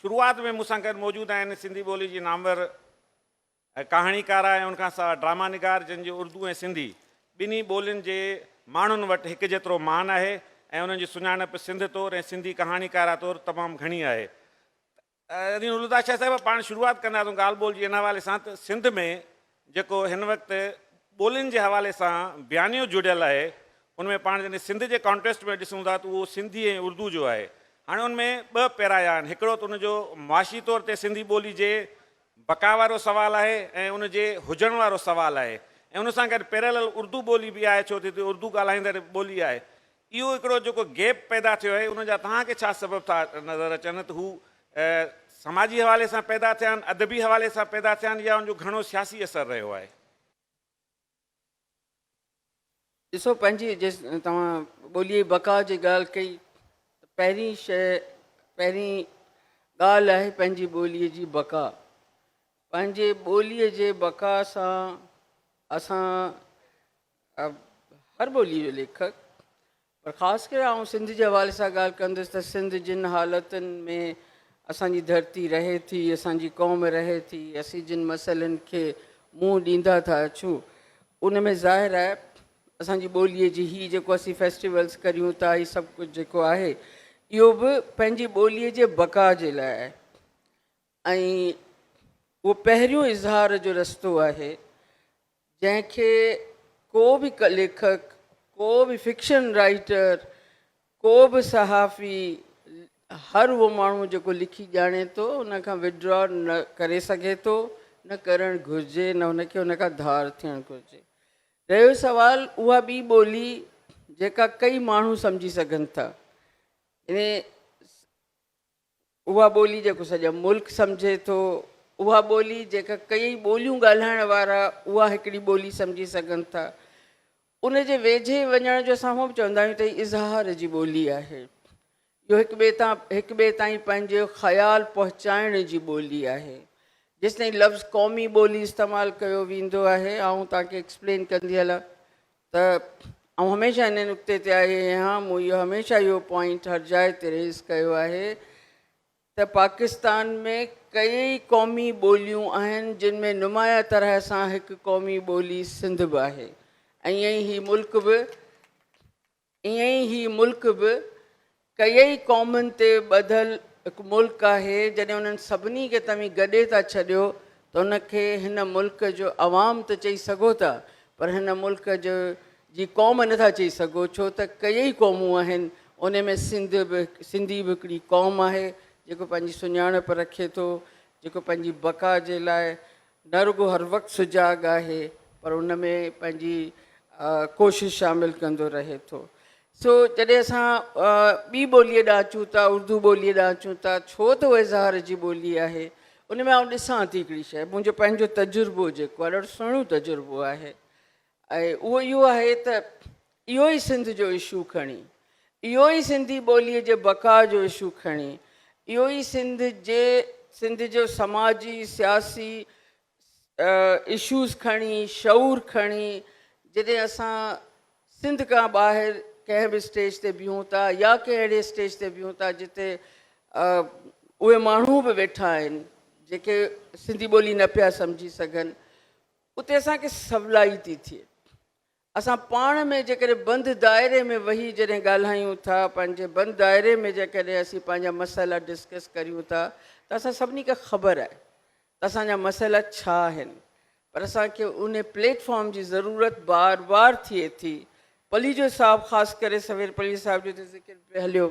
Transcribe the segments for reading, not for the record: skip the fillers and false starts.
शुरुआत में मूंसां गॾु मौजूदु आहिनि सिंधी ॿोली जी नामवर कहाणीकार ऐं उनखां सवाइ ड्रामा निगार जंहिंजी उर्दू ऐं सिंधी ॿिन्ही ॿोलियुनि जे माण्हुनि वटि हिकु जेतिरो मान आहे ऐं उन्हनि जी सुञाणप सिंध तौरु ऐं सिंधी कहाणीकारा तौरु तमामु घणी आहे। अदीन उलूदा शाह साहिब पाण शुरूआत कंदासीं ॻाल्हि ॿोल जी इन हवाले सां त सिंध में जेको हिन वक़्तु ॿोलियुनि जे हवाले सां बयानियो जुड़ियल आहे उनमें पाण जॾहिं सिंध जे कॉन्टेस्ट में ॾिसूं था त उहो सिंधी ऐं उर्दू जो आहे। हाणे उनमें ॿ पैराया आहिनि, हिकिड़ो त उनजो मुआशी तौर ते सिंधी ॿोली जे बका वारो सुवालु आहे ऐं उनजे हुजण वारो सुवालु आहे ऐं उन सां गॾु पैरेलल उर्दू ॿोली बि आहे, छो त हिते उर्दू ॻाल्हाईंदड़ ॿोली आहे। इहो हिकिड़ो जेको गैप पैदा थियो आहे उनजा तव्हांखे छा सबबु था नज़र अचनि त हू समाजी हवाले सां पैदा थिया आहिनि, अदबी हवाले सां पैदा थिया आहिनि या उनजो घणो सियासी असरु रहियो आहे? ॾिसो, पंहिंजी तव्हां ॿोलीअ जी बका जी ॻाल्हि कई, पहिरीं ॻाल्हि आहे पंहिंजी ॿोलीअ जी बका। पंहिंजे ॿोलीअ जे बका सां असां हर ॿोलीअ जो लेखक, पर ख़ासि करे आउं सिंध जे हवाले सां ॻाल्हि कंदुसि त सिंध जिन हालतुनि में असांजी धरती रहे थी, असांजी क़ौम रहे थी, असीं जिन मसइलनि खे मुंहुं ॾींदा था अचूं, उन में ज़ाहिर आहे असांजी ॿोलीअ जी हीअ जेको असीं फेस्टिवल्स करियूं था, हीअ सभु कुझु जेको आहे इहो बि पंहिंजी ॿोलीअ जे बका जे लाइ आहे। ऐं उहो पहिरियों इज़हार जो रस्तो आहे जंहिंखे को बि लेखक, को बि फिक्शन राइटर, को बि सहाफ़ी, हर उहो माण्हू जेको लिखी ॼाणे थो उनखां विड्रॉ न करे सघे थो, न करणु घुरिजे, न उनखे उनखां धार थियणु घुरिजे। रहियो सवाल उहा ॿी ॿोली जेका कई माण्हू सम्झी सघनि था, उहा ॿोली जेको सॼा मुल्क सम्झे थो, उहा ॿोली जेका कई ॿोलियूं ॻाल्हाइण वारा उहा हिकिड़ी ॿोली सम्झी सघनि था, उनजे वेझे वञण जो असां बि चवंदा आहियूं त हीअ इज़हार जी ॿोली आहे। इहो हिक ॿिए ताईं पंहिंजो ख़्यालु पहुचाइण जी ॿोली आहे। जेसिताईं लफ़्ज़ क़ौमी ॿोली इस्तेमालु कयो वेंदो आहे, आउं तव्हांखे एक्सप्लेन कंदी हलां त आउं हमेशह इन नुक़्ते ते आई आहियां, मूं इहो हमेशह इहो पॉइंट हर जाइ ते रेज़ कयो आहे त पाकिस्तान में कई क़ौमी ॿोलियूं आहिनि जिन में नुमाया तरह सां हिकु क़ौमी ॿोली सिंध बि आहे। ऐं ईअं ई हीउ मुल्क बि कई क़ौमुनि ते ॿधल हिकु मुल्क आहे। जॾहिं उन्हनि सभिनी खे तव्हां गॾे था छॾियो त उनखे हिन मुल्क जो अवाम त चई सघो था, पर हिन मुल्क जो जी क़ौम नथा चई सघो, छो त कई क़ौमूं आहिनि। उन में सिंधी बि हिकिड़ी क़ौम आहे जेको पंहिंजी सुञाणप रखे थो, जेको पंहिंजी बका जे लाइ न रुगो हर वक़्तु सुजाॻ आहे, पर उन में पंहिंजी कोशिशि शामिलु कंदो रहे थो। सो जॾहिं असां ॿी ॿोलीअ ॾांहुं अचूं था, उर्दू ॿोलीअ ॾांहुं अचूं था, छो त उहा इज़हार जी ॿोली आहे, उन में आउं ॾिसां थी हिकिड़ी शइ, मुंहिंजो पंहिंजो तजुर्बो जेको आहे ॾाढो सुहिणो तजुर्बो आहे, ऐं उहो इहो आहे त इहो ई सिंध जो इशू खणी, इहो ई सिंधी ॿोलीअ जे बका जो इशू खणी, इहो ई सिंध जो समाजी सियासी इशूज़ खणी, शऊर खणी, जॾहिं असां सिंध खां ॿाहिरि कंहिं बि स्टेज ते बीहूं था या कंहिं अहिड़े स्टेज ते बीहूं था जिते उहे माण्हू बि वेठा आहिनि जेके सिंधी ॿोली न पिया सम्झी सघनि, उते असांखे सवलाई थी थिए। असां पाण में जेकॾहिं बंदि दाइरे में वेही जॾहिं ॻाल्हायूं था, पंहिंजे बंदि दाइरे में जेकॾहिं असीं पंहिंजा मसइला डिस्कस करियूं था, त असां सभिनी खे ख़बर आहे त असांजा मसइला छा आहिनि, पर असांखे उन प्लेटफॉर्म जी ज़रूरत बार बार थिए थी। पलीजो साहिबु ख़ासि करे, सवेर पलीजो साहिब जो ज़िक्र पियो हलियो,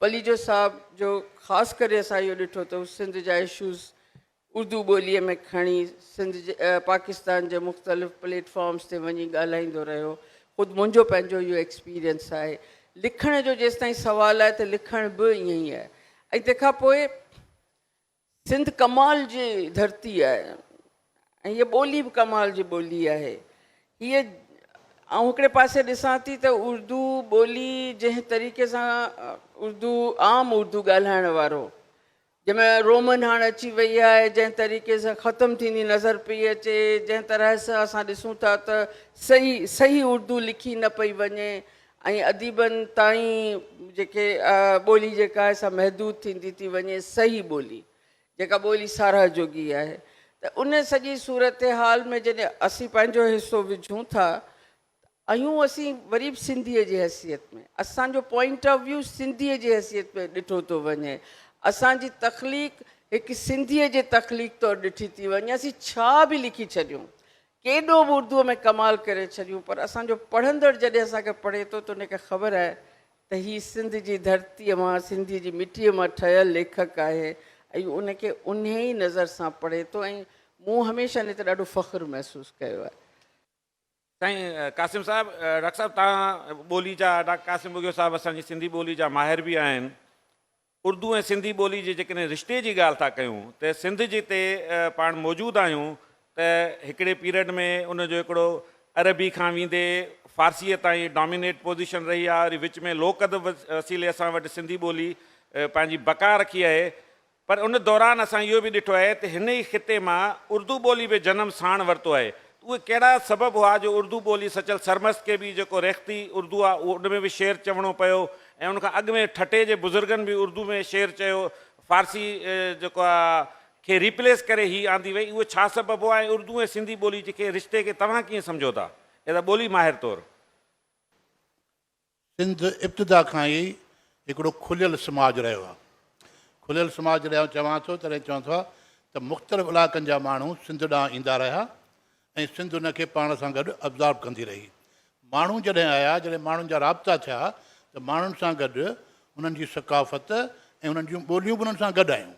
पलीजो साहिब जो ख़ासि करे असां इहो ॾिठो अथऊं सिंध जा इशूज़ उर्दू ॿोलीअ में खणी सिंध जे पाकिस्तान जे मुख़्तलिफ़ प्लेटफॉर्म्स ते वञी ॻाल्हाईंदो रहियो। ख़ुदि मुंहिंजो पंहिंजो इहो एक्सपीरियंस आहे। लिखण जो जेसिताईं सुवालु आहे त लिखण बि ईअं ई आहे। ऐं तंहिंखां पोइ सिंध कमाल जी धरती आहे ऐं हीअ ॿोली बि कमाल जी ॿोली आहे। हीअ ऐं हिकिड़े पासे ॾिसां थी त उर्दू ॿोली जंहिं तरीक़े सां आम उर्दू ॻाल्हाइण वारो, जंहिंमें रोमन हाणे अची वई आहे, जंहिं तरीक़े सां ख़तमु थींदी नज़र पई अचे, जंहिं तरह सां असां ॾिसूं था त सही उर्दू लिखी न पई वञे ऐं अदीबनि ताईं जेके ॿोली जेका आहे सा महदूद थींदी थी वञे सही ॿोली। जेका ॿोली साराह जोगी आहे। त उन सॼी सूरत हाल में जॾहिं असीं पंहिंजो हिसो विझूं था, आहियूं असीं वरी बि सिंधीअ जी हैसियत में, असांजो पॉइंट ऑफ व्यू सिंधीअ जी हैसियत में ॾिठो थो वञे, असांजी तख़लीक़ हिकु सिंधीअ जे तख़लीक़ तौरु ॾिठी थी वञे। असीं छा बि लिखी छॾियूं, केॾो बि उर्दूअ में कमाल करे छॾियूं, पर असांजो पढ़ंदड़ जॾहिं असांखे पढ़े थो त उनखे ख़बर आहे त हीअ सिंध जी धरतीअ मां, सिंधी जी मिटीअ मां ठहियल लेखक आहे ऐं उनखे उन ई नज़र सां पढ़े थो। ऐं मूं हमेशह इन ते ॾाढो फ़ख़्रु महसूसु कयो आहे। साईं कासिम साहब, डॉक्टर साहब तव्हां ॿोली जा, डॉक्टर कासिम बुगियो साहब असांजी सिंधी ॿोली जा माहिर बि आहिनि। उर्दू ऐं सिंधी ॿोली जे जेकॾहिं रिश्ते जी ॻाल्हि था कयूं त सिंध जिते पाण मौजूदु आहियूं त हिकिड़े पीरियड में उनजो हिकिड़ो अरबी खां वेंदे फ़ारसीअ ताईं डोमिनेट पोज़ीशन रही आहे, वरी विच में लोक अदब वसीले असां वटि सिंधी ॿोली पंहिंजी बका रखी आहे। पर उन दौरान असां इहो बि ॾिठो आहे त हिन ई ख़िते मां उर्दू ॿोली बि जनम साण वरितो आहे। उहे कहिड़ा सबबु हुआ जो उर्दू ॿोली सचल सरमस्त खे बि जेको रेख़्ती उर्दू आहे उहो उन में बि शेर चवणो पियो, ऐं उनखां अॻु में ठटे जे बुज़ुर्गनि बि उर्दू में शेर चयो, फ़ारसी जेको आहे खे रिप्लेस करे हीअ आंदी वई। उहो छा सबबु आहे? उर्दू ऐं सिंधी ॿोली जेके रिश्ते खे तव्हां कीअं सम्झो था एज़ अ ॿोली माहिर तौरु? सिंध इब्तिदा खां ई हिकिड़ो खुलियल समाज रहियो आहे। खुलियल समाज रहियो चवां थो तॾहिं चवां थो त मुख़्तलिफ़ इलाइक़नि जा माण्हू सिंध ॾांहुं ईंदा रहिया ऐं सिंध उनखे पाण सां गॾु अब्ज़ॉर्ब कंदी रही। माण्हू जॾहिं आया, जॾहिं माण्हुनि जा राब्ता थिया त माण्हुनि सां गॾु उन्हनि जी सकाफ़त ऐं उन्हनि जूं ॿोलियूं बि उन्हनि सां गॾु आयूं।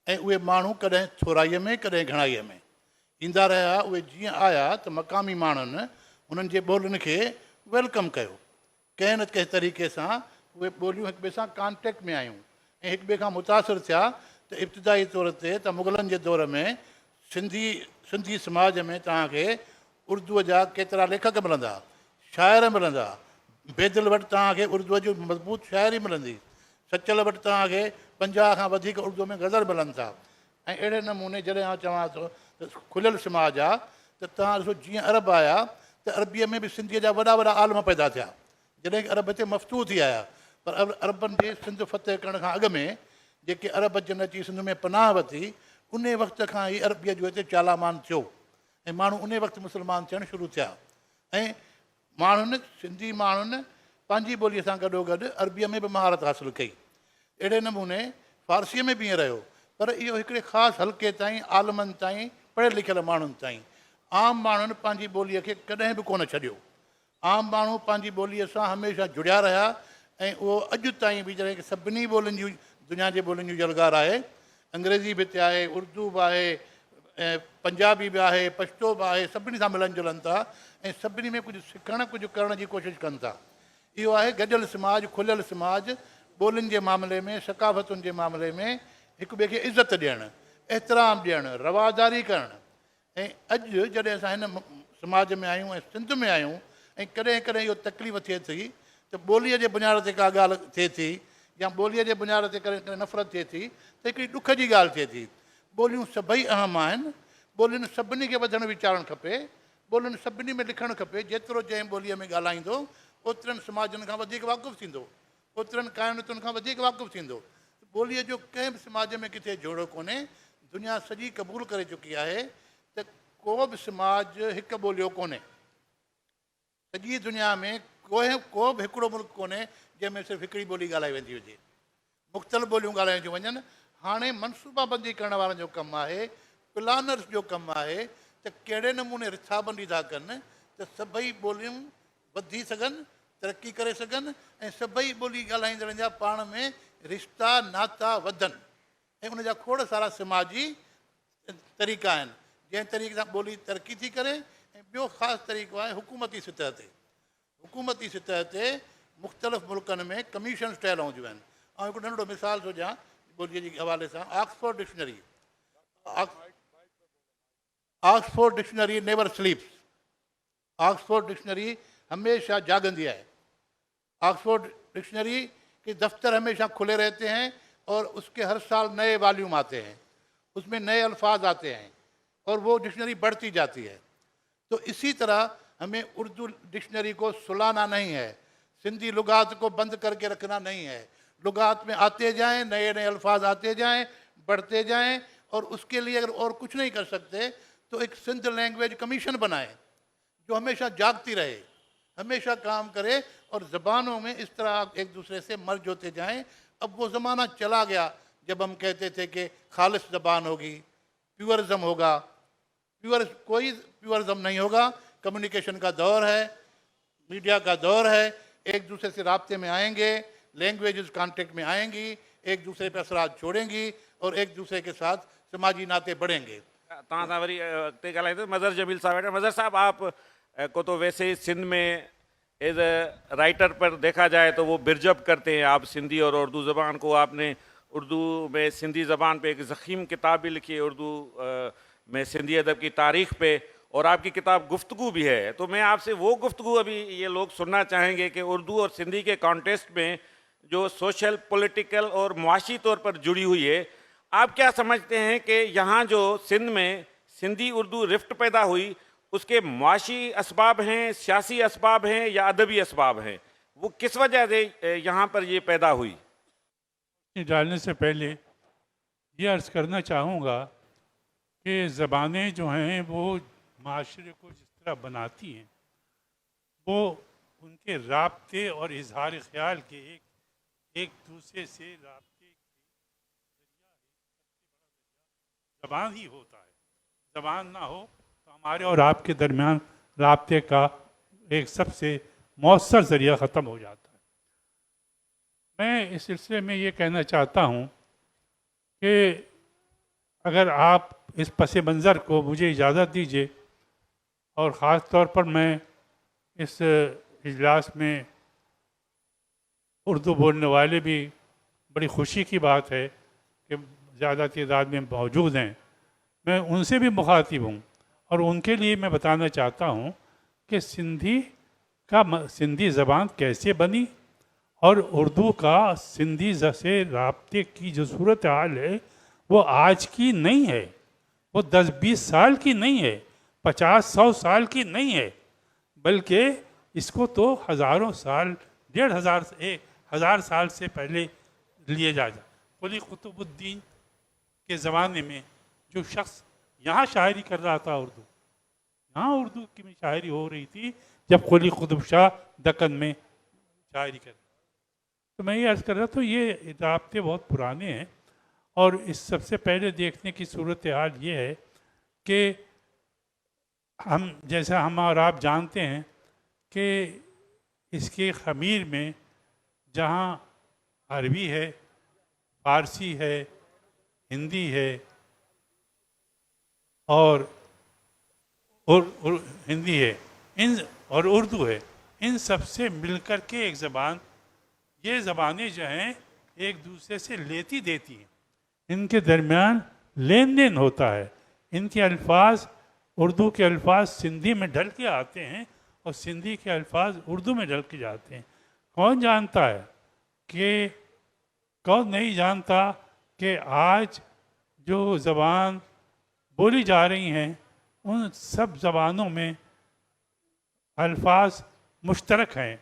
ऐं उहे माण्हू कॾहिं थोराईअ में कॾहिं घणाईअ में ईंदा रहिया। उहे जीअं आया त मक़ामी माण्हुनि उन्हनि जे ॿोलियुनि खे वेलकम कयो, कंहिं न कंहिं तरीक़े सां उहे ॿोलियूं हिक ॿिए सां कॉन्टेक्ट में आयूं ऐं हिक ॿिए खां मुतासिर थिया। त इब्तिदाई तौर ते त मुग़लनि जे दौर में सिंधी समाज में तव्हांखे उर्दूअ जा केतिरा लेखक मिलंदा, शाइर मिलंदा। बेदिल वटि तव्हांखे उर्दूअ जी मज़बूत शाइरी मिलंदी, सचल वटि तव्हांखे 50 खां वधीक उर्दूअ में गज़ल मिलनि था। ऐं अहिड़े नमूने जॾहिं आउं चवां थो त खुलियल समाज आहे त तव्हां ॾिसो जीअं अरब आया त अरबीअ में बि सिंधीअ जा वॾा वॾा आलम पैदा थिया, जॾहिं की अरब हिते मफ़तूह थी आया। पर अरबनि जे सिंध फ़तह करण खां अॻु में जेके अरब जन अची सिंध में पनाह वरिती, उन वक़्त खां ई अरबीअ जो हिते चालामान थियो ऐं माण्हू उन वक़्तु मुस्लमान थियणु शुरू थिया। ऐं माण्हुनि, सिंधी माण्हुनि पंहिंजी ॿोलीअ सां गॾोगॾु अरबीअ में बि महारत हासिलु कई। अहिड़े नमूने फ़ारसीअ में बि ईअं रहियो, पर इहो हिकिड़े ख़ासि हल्के ताईं, आलमनि ताईं, पढ़ियल लिखियल माण्हुनि ताईं। आम माण्हुनि पंहिंजी ॿोलीअ खे कॾहिं बि कोन छॾियो। आम माण्हू पंहिंजी ॿोलीअ सां हमेशह जुड़िया रहिया ऐं उहो अॼु ताईं बि जॾहिं की सभिनी ॿोलियुनि जूं, दुनिया जे ॿोलियुनि जूं जलगार आहे, अंग्रेज़ी बि हिते आहे, उर्दू बि आहे, ऐं पंजाबी बि आहे, पछतो बि आहे, सभिनी सां मिलनि जुलनि था ऐं सभिनी में कुझु सिखणु, कुझु करण जी कोशिशि कनि था। इहो आहे गॾियल समाज, खुलियल समाज। ॿोलियुनि जे मामले में, सकाफ़तुनि जे मामले में हिक ॿिए खे इज़त ॾियणु, एतिराम ॾियणु, रवादारी करणु। ऐं अॼु जॾहिं असां हिन समाज में आहियूं ऐं सिंध में आहियूं ऐं कॾहिं कॾहिं इहो तकलीफ़ थिए थी त ॿोलीअ जे बुनियाद ते का ॻाल्हि थिए थी या ॿोलीअ जे बुनियाद ते कॾहिं कॾहिं नफ़रत थिए थी त हिकिड़ी ॾुख जी ॻाल्हि थिए थी। ॿोलियूं सभई अहम आहिनि, ॿोलियुनि सभिनी खे वधणु वीचारणु खपे, ॿोलियुनि सभिनी में लिखणु खपे। जेतिरो जंहिं ॿोलीअ में ॻाल्हाईंदो ओतिरनि समाजनि खां वधीक वाक़ुफ़ु थींदो, ओतिरनि काइनातुनि खां वधीक वाक़ुफ़ु थींदो। ॿोलीअ जो कंहिं बि समाज में किथे जोड़ो कोन्हे। दुनिया सॼी क़बूलु करे चुकी आहे त को बि समाज हिकु ॿोलियो कोन्हे। सॼी दुनिया में को बि हिकिड़ो मुल्क कोन्हे जंहिंमें सिर्फ़ु हिकिड़ी ॿोली ॻाल्हाई वेंदी हुजे। मुख़्तलिफ़ ॿोलियूं ॻाल्हायूं थियूं वञनि। हाणे मनसूबाबंदी करण वारनि जो कमु आहे, प्लानर्स जो कमु आहे त कहिड़े नमूने रिथाबंदी था कनि त सभई ॿोलियूं वधी सघनि, तरक़ी करे सघनि ऐं सभई ॿोली ॻाल्हाईंदड़नि जा पाण में रिश्ता, नाता वधनि। ऐं उन जा खोड़ सारा समाजी तरीक़ा आहिनि जंहिं तरीक़े सां ॿोली तरक़ी थी करे। ऐं ॿियो ख़ासि तरीक़ो आहे हुकूमती सतह ते। हुकूमती सतह ते मुख़्तलिफ़ मुल्कनि में कमीशन ठहियल हूंदियूं आहिनि। ऐं हिकिड़ो नंढिड़ो मिसाल थो ॾियां ॿोलीअ जे हवाले सां। Oxford dictionary, Oxford dictionary never स्लीप्स। Oxford dictionary हमेशा जागंदी है। ऑक्सफोर्ड डिक्शनरी के दफ्तर हमेशा खुले रहते हैं और उसके हर साल नए वॉल्यूम आते हैं, उसमें नए अल्फाज आते हैं और वो डिक्शनरी बढ़ती जाती है। तो इसी तरह हमें उर्दू डिक्शनरी को सुलाना नहीं है, सिंधी लुगात को बंद करके रखना नहीं है। लुगात में आते जाएं, नए नए अल्फाज आते जाएं, बढ़ते जाएं और उसके लिए अगर और कुछ नहीं कर सकते तो एक सिंध लैंग्वेज कमीशन बनाए जो हमेशा जागती रहे, हमेशा काम करे और ज़बानों में इस तरह एक दूसरे से मर्ज होते जाएं। अब वो ज़माना चला गया जब हम कहते थे कि खालिस ज़बान होगी, प्योरिज्म होगा। कोई प्योरिज्म नहीं होगा। कम्युनिकेशन का दौर है, मीडिया का दौर है, एक दूसरे से राब्ते में आएंगे, लैंग्वेजेस कांटेक्ट में आएंगी, एक दूसरे पर असरात छोड़ेंगी और एक दूसरे के साथ समाजी नाते बढ़ेंगे। तव्हां सां वरी अॻिते ॻाल्हाईंदुसि। मज़र जमील साहब वेठा। मज़र साहब, आप को तो वैसे ही सिंध में एज अ राइटर पर देखा जाए तो वो बिरजब करते हैं। आप सिंधी और उर्दू ज़बान को, आपने उर्दू में सिंधी ज़बान पे एक ज़ख़ीम किताब भी लिखी है, उर्दू में सिंधी अदब की तारीख़ पे, और आपकी किताब गुफ्तगू भी है। तो मैं आपसे वो गुफ्तगू अभी ये लोग सुनना चाहेंगे कि उर्दू और सिंधी के कॉन्टेस्ट में जो सोशल, पॉलिटिकल और मुआशी तौर पर जुड़ी हुई है, आप क्या समझते हैं कि यहाँ जो सिंध में सिंधी उर्दू रिफ्ट पैदा हुई, उसके मुआशी असबाब हैं, सियासी असबाब हैं या अदबी असबाब हैं? वो किस वजह से यहाँ पर ये पैदा हुई? डालने से पहले ये अर्ज़ करना चाहूँगा कि ज़बानें जो हैं वो माशरे को जिस तरह बनाती हैं, वो उनके राब्ते और इजहार ख्याल के एक दूसरे से राब्ते ज़बान ही होता है। ज़बान ना हो तो हमारे और आपके दरमियान राब्ते का एक सबसे मौसर ज़रिया ख़त्म हो जाता है। मैं इस सिलसिले में ये कहना चाहता हूँ कि अगर आप इस पस मंज़र को मुझे इजाज़त दीजिए, और ख़ास तौर पर मैं इस इजलास में उर्दू बोलने वाले भी, बड़ी खुशी की बात है कि ज़्यादा तादाद में मौजूद हैं, मैं उनसे भी मुखातिब हूँ और उनके लिए मैं बताना चाहता हूँ कि सिंधी ज़बान कैसे बनी और उर्दू का सिंधी से राब्ते की जो सूरत हाल है वो आज की नहीं है, वो 10-20 साल की नहीं है, 50-100 साल की नहीं है, बल्कि इसको तो हज़ारों साल, 1,500 साल से पहले लिए जा कुली कुतुबुद्दीन के ज़माने में जो शख्स यहाँ शायरी कर रहा था, यहाँ उर्दू की शायरी हो रही थी जब कुली कुतुब शाह दक्कन में शायरी कर, तो मैं ये अर्ज़ कर रहा था, ये राब्ते बहुत पुराने हैं। और इस सबसे पहले देखने की सूरत हाल ये है कि जैसा हम और आप जानते हैं कि इसके ख़मीर में जहाँ अरबी है, फ़ारसी है, हिंदी है और हिंदी है, और उर्दू है, इन सब से मिलकर के एक ज़बान, ये ज़बानें जो हैं एक दूसरे से लेती देती हैं, इनके दरमियान लेन देन होता है। इनके अल्फाज, उर्दू के अल्फाज सिंधी में ढल के आते हैं और सिंधी के अल्फाज उर्दू में ढल के जाते हैं। कौन जानता है कि, कौन नहीं जानता कि आज जो ज़बान बोली जा रही हैं उन सब ज़बानों में अल्फाज मुश्तरक हैं।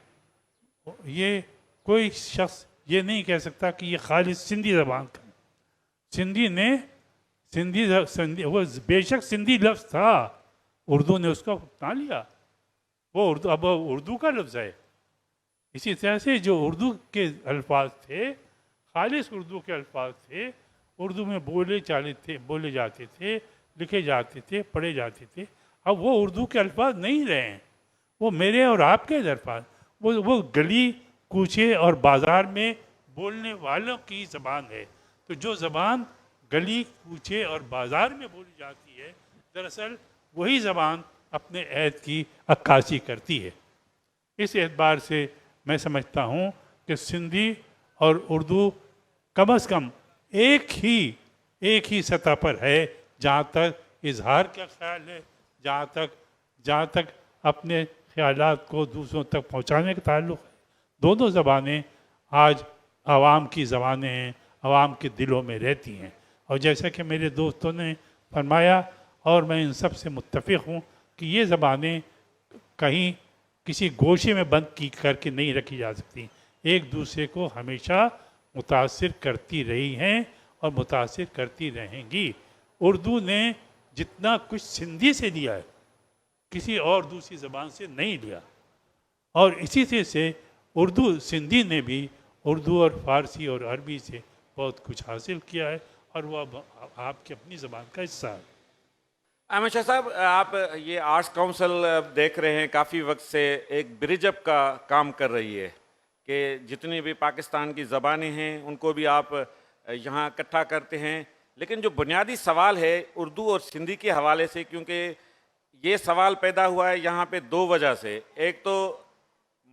ये कोई शख्स ये नहीं कह सकता कि ये खाली सिंधी ज़बान का, सिंधी वो बेशक सिंधी लफ्ज़ था, उर्दू ने उसको अपना लिया, वो उर्दू अब उर्दू का लफ्ज़ है। इसी तरह से जो उर्दू के अल्फाज थे, खालिस उर्दू के अल्फाज थे, उर्दू में बोले जाते थे, लिखे जाते थे, पढ़े जाते थे, अब वो उर्दू के अल्फाज नहीं रहे हैं, वो मेरे और आपके अल्फाज, वो गली कूचे और बाज़ार में बोलने वालों की ज़बान है। तो जो ज़बान गली कूचे और बाज़ार में बोली जाती है, दरअसल वही ज़बान अपने ऐद की अक्कासी करती है। इस एतबार से मैं समझता हूँ कि सिंधी और उर्दू कम अज़ कम एक ही सतह पर है, जहाँ तक इजहार का ख्याल है, जहाँ तक अपने ख्यालात को दूसरों तक पहुँचाने का ताल्लुक़ है। दोनों ज़बानें आज आवाम की ज़बानें हैं, आवाम के दिलों में रहती हैं। और जैसा कि मेरे दोस्तों ने फरमाया और मैं इन सब से मुत्तफ़िक़ हूँ कि ये ज़बानें कहीं किसी गोशे में बंद करके नहीं रखी जा सकती, एक दूसरे को हमेशा मुतासिर करती रही हैं और मुतासिर करती रहेंगी। उर्दू ने जितना कुछ सिंधी से लिया है किसी और दूसरी ज़बान से नहीं लिया, और इसी से उर्दू सिंधी ने भी उर्दू और फ़ारसी और अरबी से बहुत कुछ हासिल किया है, और वो अब आपकी अपनी ज़बान का हिस्सा है। अहमद शाह साहब, आप ये आर्ट्स काउंसिल देख रहे हैं, काफ़ी वक्त से एक ब्रिजअप का काम कर रही है कि जितनी भी पाकिस्तान की ज़बानें हैं उनको भी आप यहाँ इकट्ठा करते हैं। लेकिन जो बुनियादी सवाल है उर्दू और सिंधी के हवाले से, क्योंकि ये सवाल पैदा हुआ है यहाँ पे दो वजह से। एक तो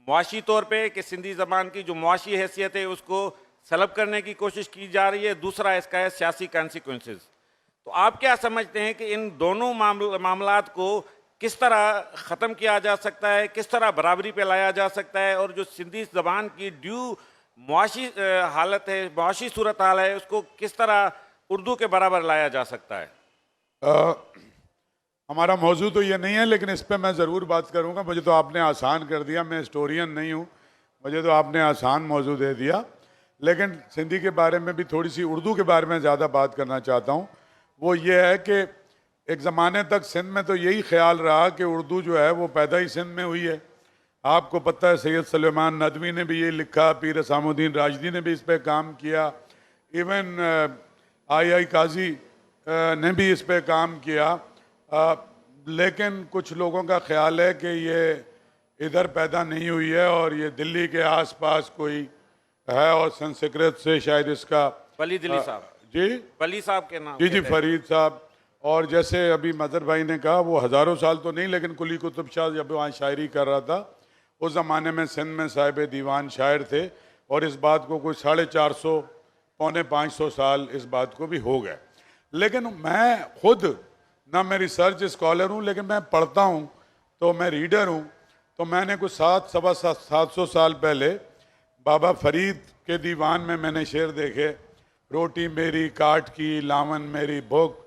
मुआशी तौर पे कि सिंधी ज़बान की जो मुआशी हैसियत है उसको सलब करने की कोशिश की जा रही है, दूसरा इसका है सियासी कॉन्सिक्वेंसेस। तो आप क्या समझते हैं कि इन दोनों मामलात को किस तरह ख़त्म किया जा सकता है, किस तरह बराबरी पे लाया जा सकता है, और जो सिंधी ज़बान की ड्यू मुआशी हालत है, मुआशी सूरत हाल है, उसको किस तरह उर्दू के बराबर लाया जा सकता है? हमारा मौजू तो ये नहीं है, लेकिन इस पर मैं ज़रूर बात करूँगा। मुझे तो आपने आसान कर दिया, मैं हिस्टोरियन नहीं हूँ, मुझे तो आपने आसान मौजू दे दिया। लेकिन सिंधी के बारे में भी थोड़ी सी उर्दू के बारे में ज़्यादा बात करना चाहता हूँ। वो ये है कि एक ज़माने तक सिंध में तो यही ख्याल रहा कि उर्दू जो है वो पैदा ही सिंध में हुई है। आपको पता है सैयद सलेमान नदवी ने भी ये लिखा, पीर असामुद्दीन राशिदी ने भी इस पर काम किया, इवन आई काजी ने भी इस पर काम किया। लेकिन कुछ लोगों का ख्याल है कि ये इधर पैदा नहीं हुई है और ये दिल्ली के आसपास कोई है, और संस्कृत से शायद इसका वली दिल्ली साहब, जी वली साहब के नाम जी कहते हैं। फरीद साहब। और जैसे अभी मदर भाई ने कहा, वो हज़ारों साल तो नहीं, लेकिन कुली कुतुब शाह जब वहाँ शायरी कर रहा था उस ज़माने में सिंध में साहिब दीवान शायर थे, और इस बात को कोई 450 पौने 500 साल इस बात को भी हो गए। लेकिन मैं खुद ना मैं रिसर्च स्कॉलर हूँ, लेकिन मैं पढ़ता हूँ, तो मैं रीडर हूँ। तो मैंने कुछ 700 साल पहले बाबा फरीद के दीवान में मैंने शेर देखे, रोटी मेरी काट की लावन मेरी भूख,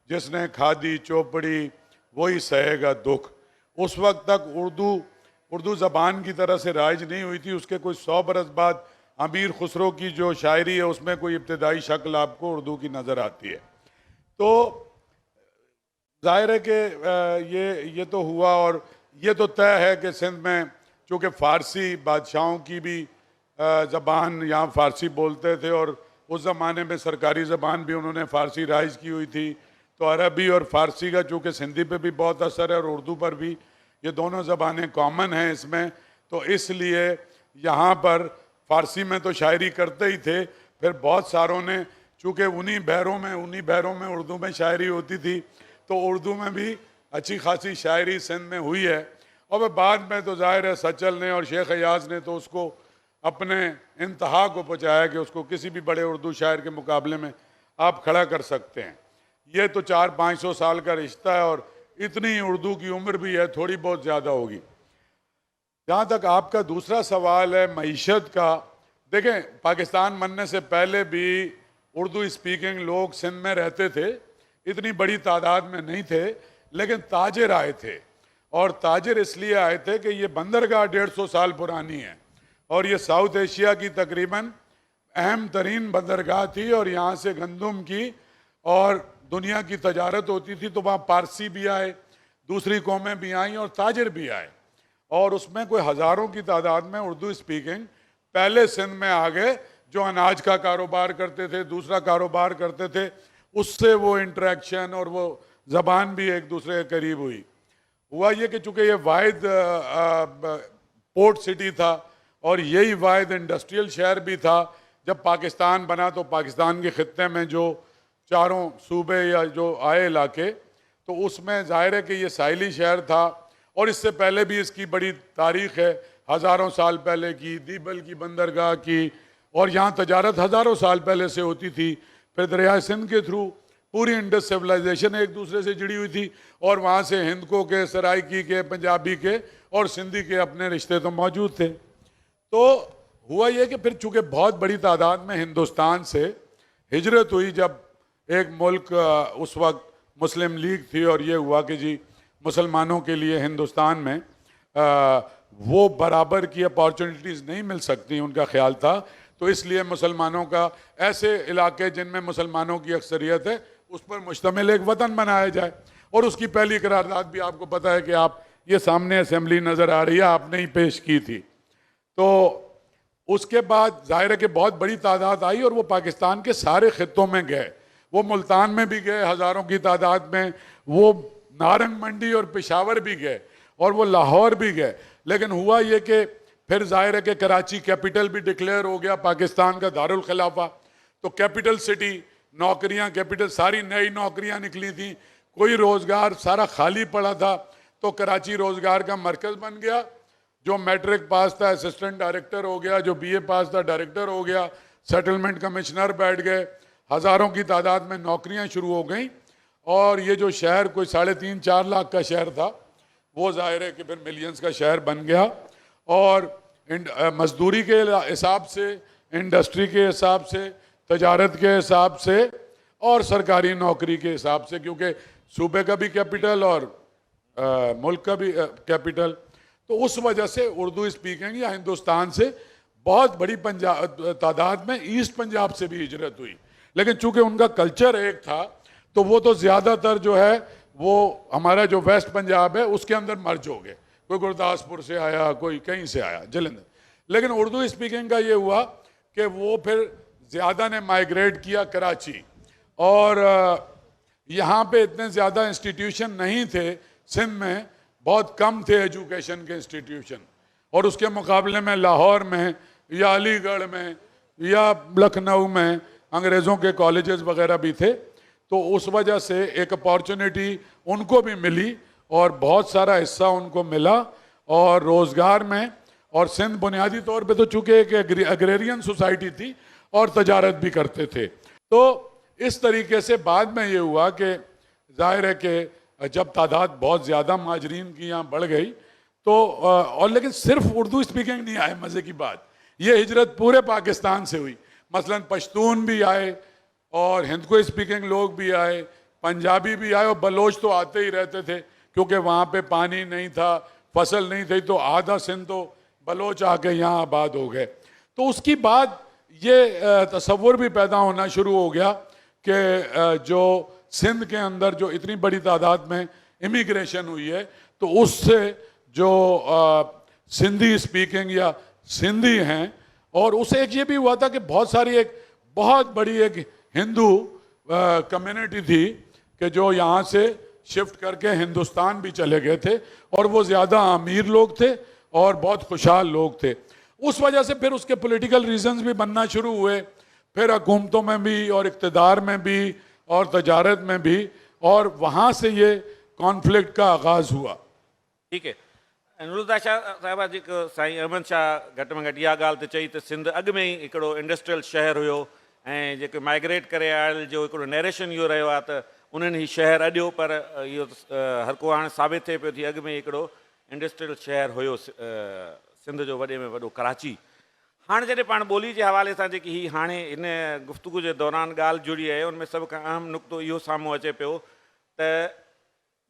जिसने खादी चौपड़ी वही सहेगा दुख। उस वक्त तक उर्दू ज़बान की तरह से राइज नहीं हुई थी। उसके कुछ 100 बरस बाद अमीर खुसरो की जो शायरी है उसमें कोई इब्तदाई शक्ल आपको उर्दू की नज़र आती है। तो जाहिर है कि ये तो हुआ, और ये तो तय है कि सिंध में चूँकि फ़ारसी बादशाहों की भी ज़बान यहाँ फ़ारसी बोलते थे, और उस ज़माने में सरकारी ज़बान भी उन्होंने फ़ारसी राइज की हुई थी, तो अरबी और फ़ारसी का चूँकि सिंधी पे भी बहुत असर है और उर्दू पर भी, ये दोनों ज़बानें कॉमन हैं इसमें। तो इसलिए यहाँ पर फ़ारसी में तो शायरी करते ही थे, फिर बहुत सारों ने, चूँकि उन्हीं बहरों में उर्दू में शायरी होती थी, तो उर्दू में भी अच्छी खासी शायरी सिंध में हुई है। और वह बाद में तो ज़ाहिर है सचल ने और शेख अयाज ने तो उसको अपने इंतहा को पहुँचाया कि उसको किसी भी बड़े उर्दू शायर के मुकाबले में आप खड़ा कर सकते हैं। ये तो 400-500 साल का रिश्ता है, और इतनी उर्दू की उम्र भी है, थोड़ी बहुत ज़्यादा होगी। जहाँ तक आपका दूसरा सवाल है मईशत का, देखें पाकिस्तान बनने से पहले भी उर्दू स्पीकिंग लोग सिंध में रहते थे, इतनी बड़ी तादाद में नहीं थे, लेकिन ताजिर आए थे। और ताजिर इसलिए आए थे कि ये बंदरगाह 150 साल पुरानी है, और ये साउथ एशिया की तकरीबन अहम तरीन बंदरगाह थी, और यहाँ से गंदम की और दुनिया की तजारत होती थी। तो वहाँ पारसी भी आए, दूसरी कौमें भी आईं और ताजिर भी आए, और उसमें कोई हज़ारों की तादाद में उर्दू स्पीकिंग पहले सिंध में आ गए, जो अनाज का कारोबार करते थे, दूसरा कारोबार करते थे, उससे वो इंटरेक्शन और वो ज़बान भी एक दूसरे के करीब हुआ ये कि चूँकि ये वाहिद पोर्ट सिटी था और यही वाहिद इंडस्ट्रियल शहर भी था। जब पाकिस्तान बना तो पाकिस्तान के ख़ित्ते में जो चारों सूबे या जो आए इलाके, तो उसमें ज़ाहिर है कि ये साहिली शहर था, और इससे पहले भी इसकी बड़ी तारीख़ है, हज़ारों साल पहले की दीबल की बंदरगाह की, और यहाँ तजारत हज़ारों साल पहले से होती थी। फिर दरिया सिंध के थ्रू पूरी इंडस सिविलाइजेशन एक दूसरे से जुड़ी हुई थी, और वहाँ से हिंदकों के, सराइकी के, पंजाबी के और सिंधी के अपने रिश्ते तो मौजूद थे। तो हुआ ये कि फिर चूँकि बहुत बड़ी तादाद में हिंदुस्तान से हिजरत हुई, जब एक मुल्क उस वक्त मुस्लिम लीग थी, और ये हुआ कि जी मुसलमानों के लिए हिंदुस्तान में वो बराबर की अपॉर्चुनिटीज़ नहीं मिल सकती, उनका ख्याल था। तो इसलिए मुसलमानों का ऐसे इलाके जिनमें मुसलमानों की अक्सरियत है उस पर मुश्तमिल एक वतन बनाया जाए। और उसकी पहली करारदाद भी आपको पता है कि आप ये सामने असेंबली नज़र आ रही है, आपने ही पेश की थी। तो उसके बाद जाहिर है कि बहुत बड़ी तादाद आई और वो पाकिस्तान के सारे खित्तों में गए। वो मुल्तान में भी गए हज़ारों की तादाद में, वो नारंग मंडी और पेशावर भी गए और वो लाहौर भी गए। लेकिन हुआ ये कि फिर जाहिर है कि कराची कैपिटल भी डिक्लेयर हो गया पाकिस्तान का, दारुल खिलाफा। तो कैपिटल सिटी, नौकरियां कैपिटल, सारी नई नौकरियां निकली थी, कोई रोज़गार सारा खाली पड़ा था। तो कराची रोज़गार का मरकज़ बन गया। जो मैट्रिक पास था असिस्टेंट डायरेक्टर हो गया, जो बीए पास था डायरेक्टर हो गया, सेटलमेंट कमिश्नर बैठ गए, हज़ारों की तादाद में नौकरियां शुरू हो गई। और ये जो शहर कोई 3.5-4 लाख का शहर था, वो जाहिर है कि फिर मिलियंस का शहर बन गया। और मजदूरी के हिसाब से, इंडस्ट्री के हिसाब से, तजारत के हिसाब से और सरकारी नौकरी के हिसाब से, क्योंकि सूबे का भी कैपिटल और मुल्क का भी कैपिटल, तो उस वजह से उर्दू स्पीकिंग या हिंदुस्तान से बहुत बड़ी तादाद में ईस्ट पंजाब से भी हिजरत हुई। लेकिन चूंकि उनका कल्चर एक था तो वो तो ज़्यादातर जो है वो हमारा जो वेस्ट पंजाब है उसके अंदर मर्ज हो गए। कोई गुरदासपुर से आया, कोई कहीं से आया, जलंधर। लेकिन उर्दू स्पीकिंग का ये हुआ कि वो फिर ज़्यादा ने माइग्रेट किया कराची। और यहाँ पे इतने ज़्यादा इंस्टीट्यूशन नहीं थे, सिंध में बहुत कम थे एजुकेशन के इंस्टीट्यूशन। और उसके मुकाबले में लाहौर में या अलीगढ़ में या लखनऊ में अंग्रेज़ों के कॉलेजेस वगैरह भी थे। तो उस वजह से एक अपॉर्चुनिटी उनको भी मिली और बहुत सारा हिस्सा उनको मिला और रोज़गार में। और सिंध बुनियादी तौर पे तो चूँकि एक एग्रेरियन सोसाइटी थी और तजारत भी करते थे। तो इस तरीके से बाद में ये हुआ कि जाहिर है कि जब तादाद बहुत ज़्यादा महाजरीन की यहाँ बढ़ गई तो और लेकिन सिर्फ उर्दू स्पीकिंग नहीं आए। मज़े की बात, ये हिजरत पूरे पाकिस्तान से हुई। मसलन पश्तून भी आए और हिंदको स्पीकिंग लोग भी आए, पंजाबी भी आए और बलोच तो आते ही रहते थे क्योंकि वहाँ पे पानी नहीं था, फसल नहीं थी, तो आधा सिंध तो बलोच आके यहाँ आबाद हो गए। तो उसकी बाद ये तसव्वुर भी पैदा होना शुरू हो गया कि जो सिंध के अंदर जो इतनी बड़ी तादाद में इमिग्रेशन हुई है तो उससे जो सिंधी स्पीकिंग या सिंधी हैं, और उसे एक ये भी हुआ था कि बहुत सारी एक बहुत बड़ी एक हिंदू कम्युनिटी थी कि जो यहाँ से शिफ्ट करके हिंदुस्तान भी चले गए थे और वो ज़्यादा अमीर लोग थे और बहुत खुशहाल लोग थे। उस वजह से फिर उसके पॉलिटिकल रीजंस भी बनना शुरू हुए, फिर हुकूमतों में भी और इक़्तिदार में भी और तजारत में भी, और वहाँ से ये कॉन्फ्लिक्ट का आगाज़ हुआ। ठीक है, नुरुद्दा शाह साहिबा जेको साईं अहमद शाह घटि में घटि इहा ॻाल्हि त चई त सिंध अॻु में ई हिकिड़ो इंडस्ट्रियल शहर हुयो ऐं जेके माइग्रेट करे आयल जो हिकिड़ो नैरेशन इहो रहियो आहे त उन्हनि ही शहर अॾियो, पर इहो हर को हाणे साबित थिए पियो थी अॻु में हिकिड़ो इंडस्ट्रियल शहर हुयो सिंध जो वॾे में वॾो कराची। हाणे जॾहिं पाण ॿोली जे हवाले सां जेकी ही हाणे हिन गुफ़्तगू जे दौरान ॻाल्हि जुड़ी आहे उनमें सभ खां अहम नुक़्तो इहो साम्हूं अचे पियो त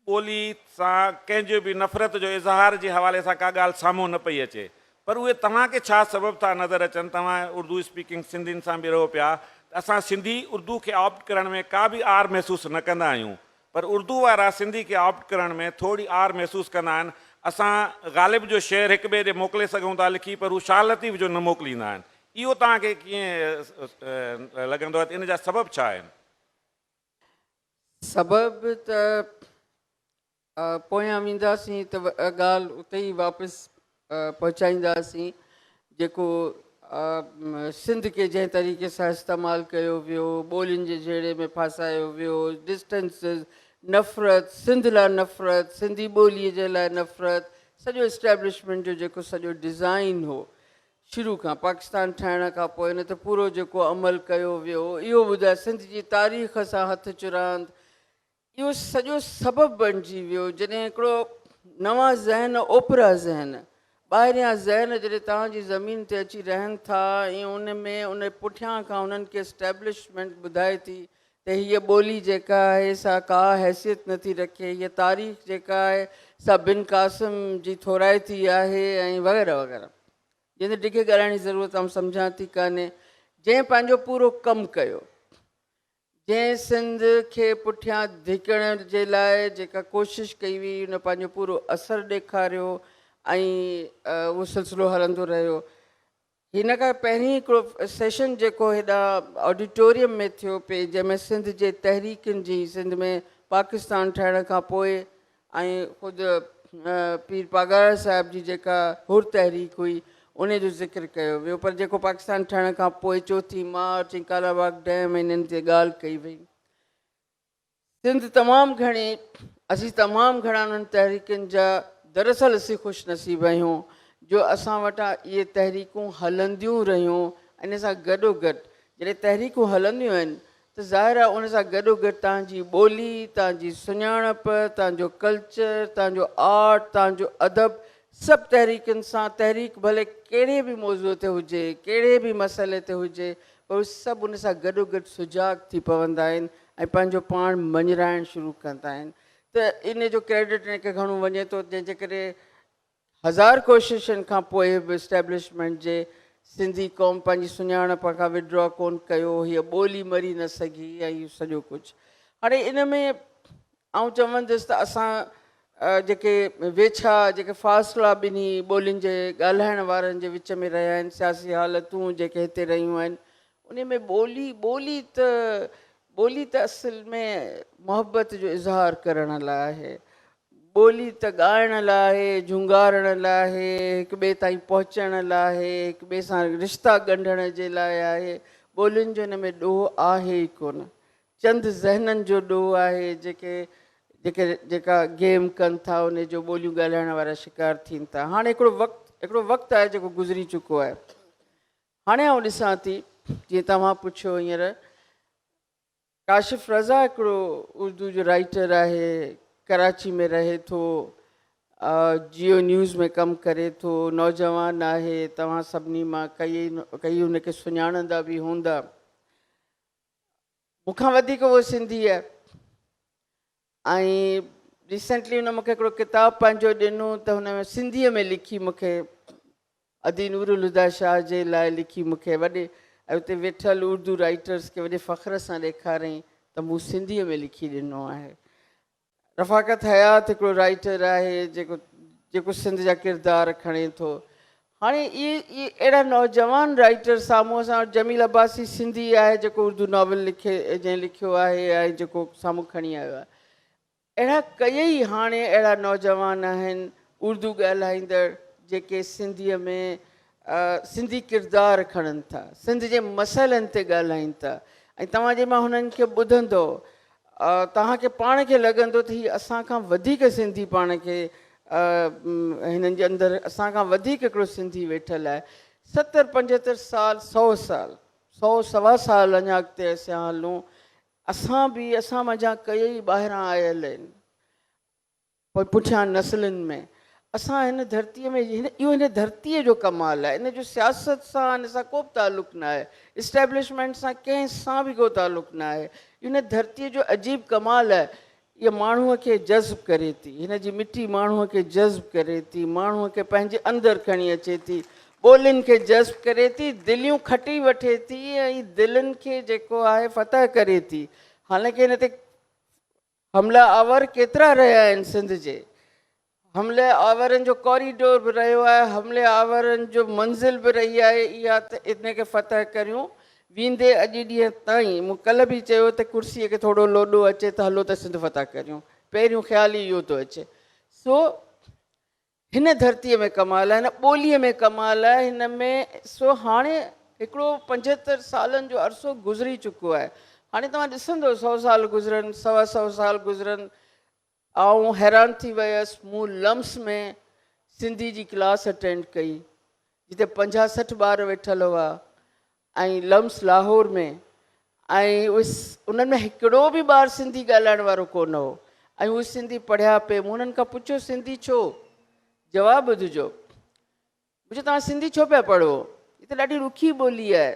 ॿोली सां कंहिंजो बि नफ़रत जो इज़हार जे हवाले सां का ॻाल्हि साम्हूं न पई अचे, पर उहे तव्हांखे छा सबबु था नज़र अचनि? तव्हां उर्दू स्पीकिंग सिंधियुनि सां बि रहो पिया, असां सिंधी उर्दू खे ऑप्ट करण में का बि आर महसूसु न कंदा आहियूं, पर उर्दू वारा सिंधी खे ऑप्ट करण में थोरी आर महसूसु कंदा आहिनि। असां ग़ालिब जो शेर हिक ॿिए ॾे मोकिले सघूं था लिखी, पर हू शाह लतीफ़ जो न मोकिलींदा आहिनि। इहो तव्हांखे कीअं लॻंदो आहे, इन जा सबबु छा आहिनि? सबबु त पोयां वेंदासीं त ॻाल्हि उते ई वापसि पहुचाईंदासीं। जेको सिंध खे जंहिं तरीक़े सां इस्तेमालु कयो वियो, ॿोलियुनि जे जहिड़े में फासायो वियो, डिस्टेंसिस, नफ़रत, सिंध लाइ नफ़रत, सिंधी ॿोलीअ जे लाइ नफ़रत, सॼो इस्टेब्लिशमेंट जो जेको सॼो डिज़ाइन हो शुरू खां पाकिस्तान ठाहिण खां पोइ हिन ते पूरो जेको अमल कयो वियो, इहो ॿुधाए सिंध जी तारीख़ सां हथु चुरांद, इहो सॼो सबबु बणिजी वियो। जॾहिं हिकिड़ो नवां ज़हन, ओपरा ज़हन, ॿाहिरियां ज़हन जॾहिं तव्हांजी ज़मीन ते अची रहनि था ऐं उन में उन पुठियां खां उन्हनि खे इस्टेब्लिशमेंट ॿुधाए थी त हीअ ॿोली जेका आहे सा का हैसियत नथी रखे, हीअ तारीख़ जेका आहे सा बिन क़ासिम जी थोराइती आहे ऐं वग़ैरह वग़ैरह, जंहिं ते डिघे ॻाल्हाइण जी ज़रूरत आऊं सम्झां थी कान्हे। जंहिं पंहिंजो पूरो कमु कयो, जंहिं सिंध खे पुठियां धिकण जे लाइ जेका कोशिशि कई हुई उन पंहिंजो पूरो असरु ॾेखारियो ऐं उहो सिलसिलो हलंदो रहियो। हिन खां पहिरीं हिकिड़ो सेशन जेको हेॾा ऑडिटोरियम में थियो पिए जंहिंमें सिंध जे तहरीकुनि जी सिंध में पाकिस्तान ठहिण खां पोइ ऐं ख़ुदि पीर पागार साहिब जी जेका हुर तहरीक हुई उन जो ज़िक्र कयो वियो, पर जेको पाकिस्तान ठहिण खां पोइ 4 मार्च ऐं कालाबाग डैम इन्हनि ते ॻाल्हि कई वई। सिंध तमामु घणी असीं तमामु घणा उन्हनि तहरीकुनि जा दरअसल असीं ख़ुशनसीब आहियूं जो असां वटां इहे तहरीकूं हलंदियूं रहियूं। इन सां गॾोगॾु जॾहिं तहरीकूं हलंदियूं आहिनि त ज़ाहिर आहे उन सां गॾोगॾु तव्हांजी ॿोली, तव्हांजी सुञाणप, तव्हांजो कल्चर, तव्हांजो आर्ट, तव्हांजो अदब, सभु तहरीकुनि सां तहरीक भले कहिड़े बि मौज़ूअ ते हुजे, कहिड़े बि मसइले ते हुजे, पर उहे सभु उन सां गॾोगॾु सुजाग थी पवंदा आहिनि ऐं पंहिंजो पाण मञराइणु शुरू कंदा आहिनि। त इन जो क्रेडिट इनखे घणो वञे थो, जंहिंजे करे 1000 कोशिशुनि खां पोइ बि इस्टेब्लिशमेंट जे सिंधी क़ौम पंहिंजी सुञाणप खां विड्रॉ कोन कयो, हीअ ॿोली मरी न सघी ऐं इहो सॼो कुझु। हाणे इन में आउं चवंदुसि त असां जेके वेछा जेके फ़ासिला ॿिन्ही ॿोलियुनि जे ॻाल्हाइण वारनि जे विच में रहिया आहिनि, सियासी हालतूं जेके हिते रहियूं आहिनि, उन में ॿोली त असुल में मुहबत जो इज़हार करण लाइ आहे, ॿोली त ॻाइण लाइ आहे, झुंगारण लाइ आहे, हिक ॿिए ताईं पहुचण लाइ आहे, हिक ॿिए सां रिश्ता ॻंढण जे लाइ आहे। ॿोलियुनि जो हिन में ॾोह आहे ई कोन, चंद ज़हननि जो ॾोह आहे जेका गेम कनि था उन जो ॿोलियूं ॻाल्हाइण वारा शिकार थियनि था। हाणे हिकिड़ो वक़्तु आहे जेको गुज़री चुको आहे। हाणे आउं ॾिसां थी जीअं तव्हां पुछियो हींअर, काशिफ़ रज़ा हिकिड़ो उर्दू जो राइटर आहे, कराची में रहे थो, जियो न्यूज़ में कमु करे थो, नौजवान आहे, तव्हां सभिनी मां कई हुनखे सुञाणंदा बि हूंदा। मूंखां वधीक उहो सिंधी आहे ऐं रिसेंटली हुन मूंखे हिकिड़ो किताबु पंहिंजो ॾिनो त हुन में सिंधीअ में लिखी मूंखे अदी नूरुल हुदा शाह जे लाइ लिखी मूंखे वॾे ऐं उते वेठल उर्दू राइटर्स खे वॾे फ़ख्र सां ॾेखारियईं त मूं सिंधीअ में लिखी ॾिनो आहे। रफ़ाकत हयात हिकिड़ो राइटर आहे जेको सिंध जा किरदार खणे थो। हाणे इहे अहिड़ा नौजवान राइटर साम्हूं असां वटि जमील अब्बासी सिंधी आहे जेको उर्दू नॉवल जंहिं लिखियो आहे ऐं जेको साम्हूं खणी आयो आहे। अहिड़ा कई हाणे अहिड़ा नौजवान आहिनि उर्दू ॻाल्हाईंदड़ जेके सिंधीअ में सिंधी किरदार खणनि था, सिंध जे मसइलनि ते ॻाल्हाइनि था ऐं तव्हां जंहिं महिल हुननि खे ॿुधंदो तव्हांखे पाण खे लॻंदो त हीअ असांखां वधीक सिंधी पाण खे हिननि जे अंदरि असांखां वधीक हिकिड़ो सिंधी वेठल आहे। 70-75 साल 100 साल 100-125 साल अञा अॻिते असां हलूं, असां मञा कई ॿाहिरां आयल आहिनि पोइ पुठियां नसलुनि में। असां हिन धरतीअ में इहो हिन धरतीअ जो कमाल आहे, इन जो सियासत सां हिन सां को बि तालुक़ु न आहे, इस्टेब्लिशमेंट सां कंहिं सां बि को तालुक़ु न आहे। इन धरतीअ जो अजीब कमाल आहे, इहा माण्हूअ खे जज़्ब करे थी, हिन जी मिटी माण्हूअ खे जज़्ब करे थी, माण्हूअ खे पंहिंजे अंदरि खणी अचे थी, ॿोलियुनि खे जज़्ब करे थी, दिलियूं खटी वठे थी ऐं दिलनि खे जेको आहे फ़तह करे थी। हालांकि हिन ते हमला आवर केतिरा रहिया आहिनि सिंध जे, हमले आवरनि जो कॉरिडोर बि रहियो आहे, हमले आवरनि जो मंज़िल बि रही आहे। इहा त इन खे फ़तह करियूं वेंदे अॼु ॾींहं ताईं। मूं कल्ह बि चयो त कुर्सीअ खे थोरो लोॾो अचे त हलो त सिंध फ़तह करियूं, पहिरियों ख़्यालु ई इहो थो अचे। सो हिन धरतीअ में कमाल आहे, हिन ॿोलीअ में कमाल आहे, हिन में। सो हाणे हिकिड़ो 75 सालनि जो अरसो गुज़री चुको आहे। हाणे तव्हां ॾिसंदो 100 साल गुज़रनि, 125 साल गुज़रनि, ऐं हैरान थी वियसि। मूं लम्स में सिंधी जी क्लास अटेंड कई जिते 50-60 ॿार वेठल हुआ ऐं लम्स लाहौर में, ऐं उन्हनि में हिकिड़ो बि ॿारु सिंधी ॻाल्हाइण वारो कोन हो ऐं उहे सिंधी पढ़िया पिए। मूं हुननि खां पुछियो सिंधी छो? जवाबु ॿुधिजो, पुछो तव्हां सिंधी छो पिया पढ़ो? हीअ त ॾाढी ॾुखी ॿोली आहे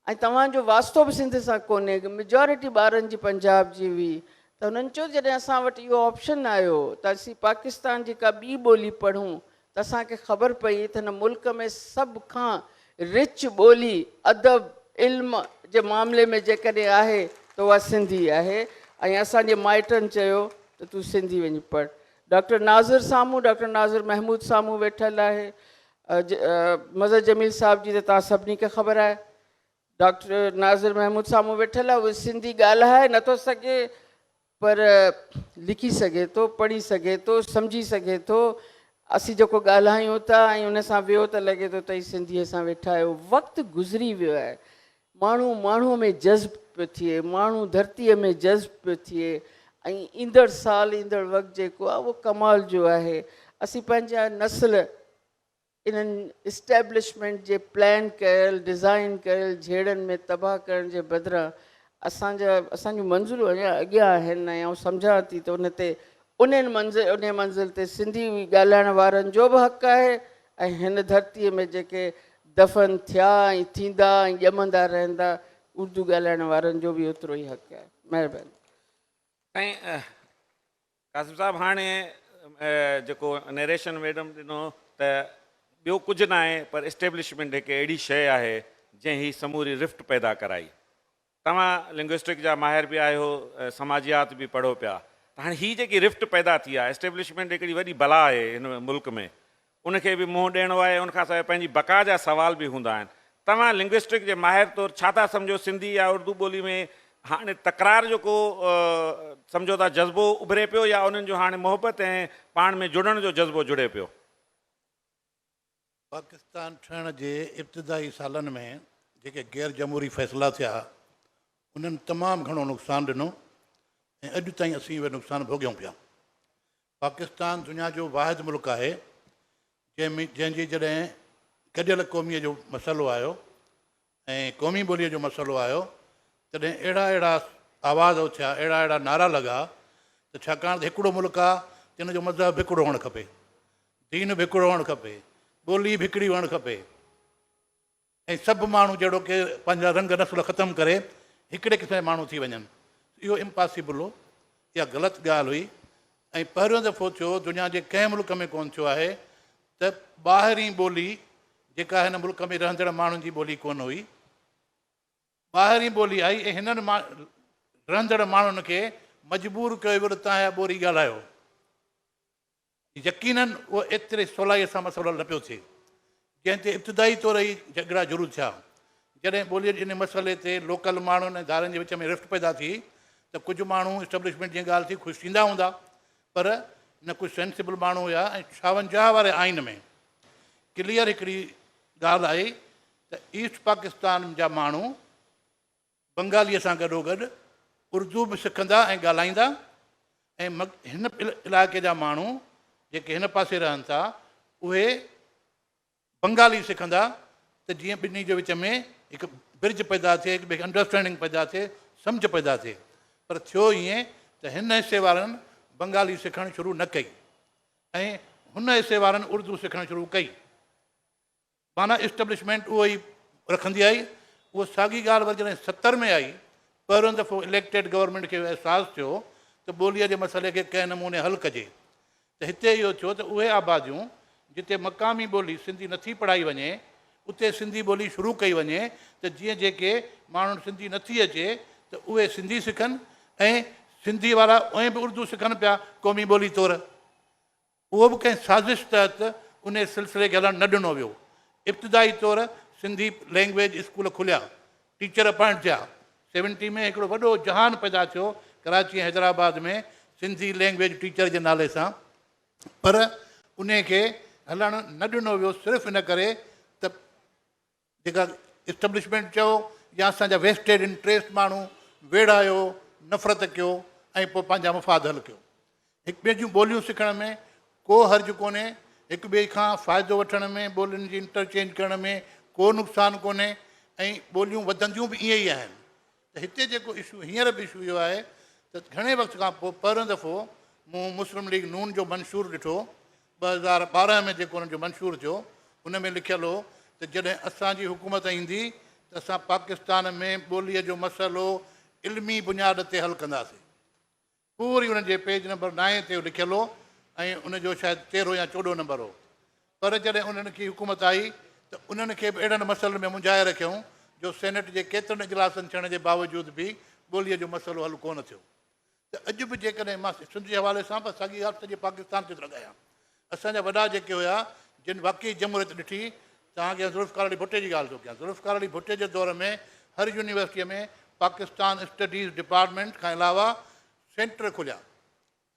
ऐं तव्हांजो वास्तो बि सिंध सां कोन्हे। मेजॉरिटी ॿारनि जी पंजाब जी हुई। त हुननि चयो जॾहिं असां वटि इहो ऑप्शन आयो त असीं पाकिस्तान जी का ॿी ॿोली पढ़ूं त असांखे ख़बर पई त हिन मुल्क में सभ खां रिच ॿोली अदब इल्म जे मामले में जेकॾहिं आहे त उहा सिंधी आहे ऐं असांजे माइटनि चयो त तूं सिंधी वञी पढ़। डॉक्टर नाज़िर साम्हूं, डॉक्टर नाज़िर महमूद साम्हूं वेठल आहे। मज़र जमील साहिब जी त तव्हां सभिनी खे ख़बर आहे। डॉक्टर नाज़िर महमूद साम्हूं वेठल आहे, उहो सिंधी ॻाल्हाए नथो सघे पर लिखी सघे थो, पढ़ी सघे थो, सम्झी सघे थो। असीं जेको ॻाल्हायूं था ऐं उन सां वियो त लॻे थो त ई सिंधीअ सां वेठा आहियो। वक़्तु गुज़री वियो आहे, माण्हू माण्हूअ में जज़्ब पियो थिए, माण्हू धरतीअ में जज़्ब पियो थिए ऐं ईंदड़ साल ईंदड़ वक़्तु जेको आहे उहो कमाल जो आहे। असीं पंहिंजा नस्ल इन्हनि इस्टेब्लिशमेंट जे प्लान कयल, डिज़ाइन कयल झेड़नि में तबाह करण जे बदिरां असांजूं मंज़िलूं अञा अॻियां आहिनि ऐं आउं सम्झां थी त उन ते उन मंज़िल ते सिंधी ॻाल्हाइण वारनि जो बि हक़ु आहे ऐं हिन धरतीअ में जेके दफ़न थिया ऐं थींदा ऐं ॼमंदा रहंदा उर्दू ॻाल्हाइण वारनि जो बि ओतिरो ई हक़ु आहे। महिरबानी। ऐं कासिम साहब हाणे जेको नरेशन मैडम ॾिनो त ॿियो कुझु न आहे पर इस्टेब्लिशमेंट हिकु अहिड़ी शइ आहे जंहिं ही समूरी रिफ्ट पैदा कराई। तव्हां लिंग्विस्टिक जा माहिर बि आहियो, समाजियात बि पढ़ो पिया, त हाणे हीअ जेकी रिफ्ट पैदा थी आहे, इस्टेब्लिशमेंट हिकिड़ी वॾी बला आहे हिन मुल्क में, उनखे बि मुंहुं ॾियणो आहे, उनखां सवाइ पंहिंजी बका जा सवाल बि हूंदा आहिनि। तव्हां लिंग्विस्टिक जे माहिर तौरु छा था सम्झो सिंधी या उर्दू ॿोली में हाणे तकरार जेको सम्झो था जज़्बो उभरे पियो या उन्हनि जो हाणे मोहबत ऐं पाण में जुड़ण जो जज़्बो जुड़े पियो? पाकिस्तान ठहण जे इब्तिदाई सालनि में जेके गैर जमहूरी फ़ैसिला थिया उन्हनि तमामु घणो नुक़सानु ॾिनो ऐं अॼु ताईं असीं उहे नुक़सान भोॻियूं पिया। पाकिस्तान दुनिया जो वाहिद मुल्क आहे जंहिंजी जॾहिं गॾियल क़ौमीअ जो मसइलो आयो ऐं क़ौमी ॿोलीअ जो मसइलो आयो तॾहिं अहिड़ा आवाज़ उथिया, अहिड़ा नारा लॻा त छाकाणि त हिकिड़ो मुल्क आहे तिन जो मज़हब हिकिड़ो हुअणु खपे, दीन बि हिकिड़ो हुअणु खपे, ॿोली बि हिकिड़ी हुअणु खपे ऐं सभु माण्हू जहिड़ो की पंहिंजा रंग नस्ल ख़तमु करे हिकिड़े क़िस्म जा माण्हू थी वञनि। इहो इम्पॉसिबल हो, इहा ग़लति ॻाल्हि हुई ऐं पहिरियों दफ़ो थियो दुनिया जे कंहिं मुल्क में कोन थियो आहे त ॿाहिरीं ॿोली जेका हिन मुल्क में रहंदड़ माण्हुनि जी ॿोली कोन हुई, ॿाहिरीं ॿोली आई ऐं हिननि रहंदड़ माण्हुनि खे मजबूर कयो वियो तव्हां इहा ॿोली ॻाल्हायो। यकीनन उहो एतिरे सवलाईअ सां मसइलो न पियो थिए, जंहिं ते इब्तिदाई तौर ई झगड़ा ज़रूरु थिया। जॾहिं ॿोलीअ जे इन मसइले ते लोकल माण्हुनि ऐं धारनि जे विच में रिफ्ट पैदा थी त कुझु माण्हू इस्टेब्लिशमेंट जी ॻाल्हि थी ख़ुशि थींदा हूंदा, पर न कुझु सेंसिबल माण्हू हुया। ऐं 56 वारे आइन में क्लियर हिकिड़ी ॻाल्हि आई त ईस्ट पाकिस्तान जा माण्हू बंगालीअ सां गॾोगॾु उर्दू बि सिखंदा ऐं ॻाल्हाईंदा ऐं हिन इलाइक़े जा माण्हू जेके हिन पासे रहनि था उहे बंगाली सिखंदा त जीअं ॿिन्ही जे विच में हिकु ब्रिज पैदा थिए, हिकु ॿिए खे अंडरस्टैंडिंग पैदा थिए, सम्झ पैदा थिए। पर थियो ईअं त हिन हिसे वारनि बंगाली सिखणु शुरू न कई ऐं हुन हिसे वारनि उर्दू सिखणु शुरू कई। माना इस्टेब्लिशमेंट उहो ई रखंदी आई। उहो साॻी ॻाल्हि वरी जॾहिं 70 में आई, पहिरियों दफ़ो इलेक्टेड गवर्नमेंट खे अहसासु थियो त ॿोलीअ जे मसइले खे कंहिं नमूने हल कजे, त हिते इहो थियो त उहे आबादियूं जिते मक़ामी ॿोली सिंधी नथी पढ़ाई वञे उते सिंधी ॿोली शुरू कई वञे त जीअं जेके माण्हुनि सिंधी नथी अचे त उहे सिंधी सिखनि ऐं सिंधी वारा उहे बि उर्दू सिखनि पिया क़ौमी ॿोली तौरु। उहो बि कंहिं साज़िश तहत उन सिलसिले खे हलणु न ॾिनो वियो। इब्तिदाई तौरु सिंधी लैंग्वेज स्कूल खुलिया, टीचर अपॉइंट थिया। 70 में हिकिड़ो वॾो जहान पैदा थियो कराची ऐं हैदराबाद में सिंधी लैंग्वेज टीचर जे नाले सां, पर उन खे हलणु न ॾिनो वियो सिर्फ़ु इन करे त जेका इस्टेब्लिशमेंट चयो या असांजा वेस्टेड इंट्रस्ट माण्हू वेड़ायो, नफ़रत कयो ऐं पोइ पंहिंजा मुफ़ाद हल कयो। हिकु ॿिए जूं ॿोलियूं सिखण में को हर्ज कोन्हे, हिकु ॿिए खां फ़ाइदो वठण में, ॿोलियुनि जी इंटरचेंज करण में को नुक़सानु कोन्हे ऐं ॿोलियूं वधंदियूं बि ईअं ई आहिनि। त हिते जेको इशू हींअर बि इशू इहो आहे त घणे वक़्त खां पोइ पहिरियों दफ़ो मूं मुस्लिम लीग नून जो मंशूर ॾिठो 2012 में जेको हुननि जो मंशूर थियो, हुन में लिखियलु हो त जॾहिं असांजी हुकूमत ईंदी त असां पाकिस्तान में ॿोलीअ जो मसइलो इल्मी बुनियाद ते हल कंदासीं। पूरी हुन जे पेज नंबर 9 ते लिखियलु हो ऐं उनजो शायदि 13 या 14 नंबर हो। पर जॾहिं उन्हनि खे हुकूमत आई त उन्हनि खे बि अहिड़नि मसइलनि में मुंझाए रखियऊं जो सेनेट जे केतिरनि इजलासनि थियण जे बावजूद बि ॿोलीअ जो मसइलो हल कोन थियो। त अॼु बि जेकॾहिं मां सिंध जे हवाले सां बि साॻी ॻाल्हि सॼे पाकिस्तान ते थो लॻायां, असांजा वॾा जेके हुया जिन वाक़ई जमहूरियत ॾिठी, तव्हांखे ज़ुल्फ़कार अली भुट्टे जी ॻाल्हि थो कयां। ज़ुल्फ़कार अली भुट्टे जे दौर में हर यूनिवर्सिटीअ में पाकिस्तान स्टडीज़ डिपार्टमेंट खां अलावा सेंटर खुलिया,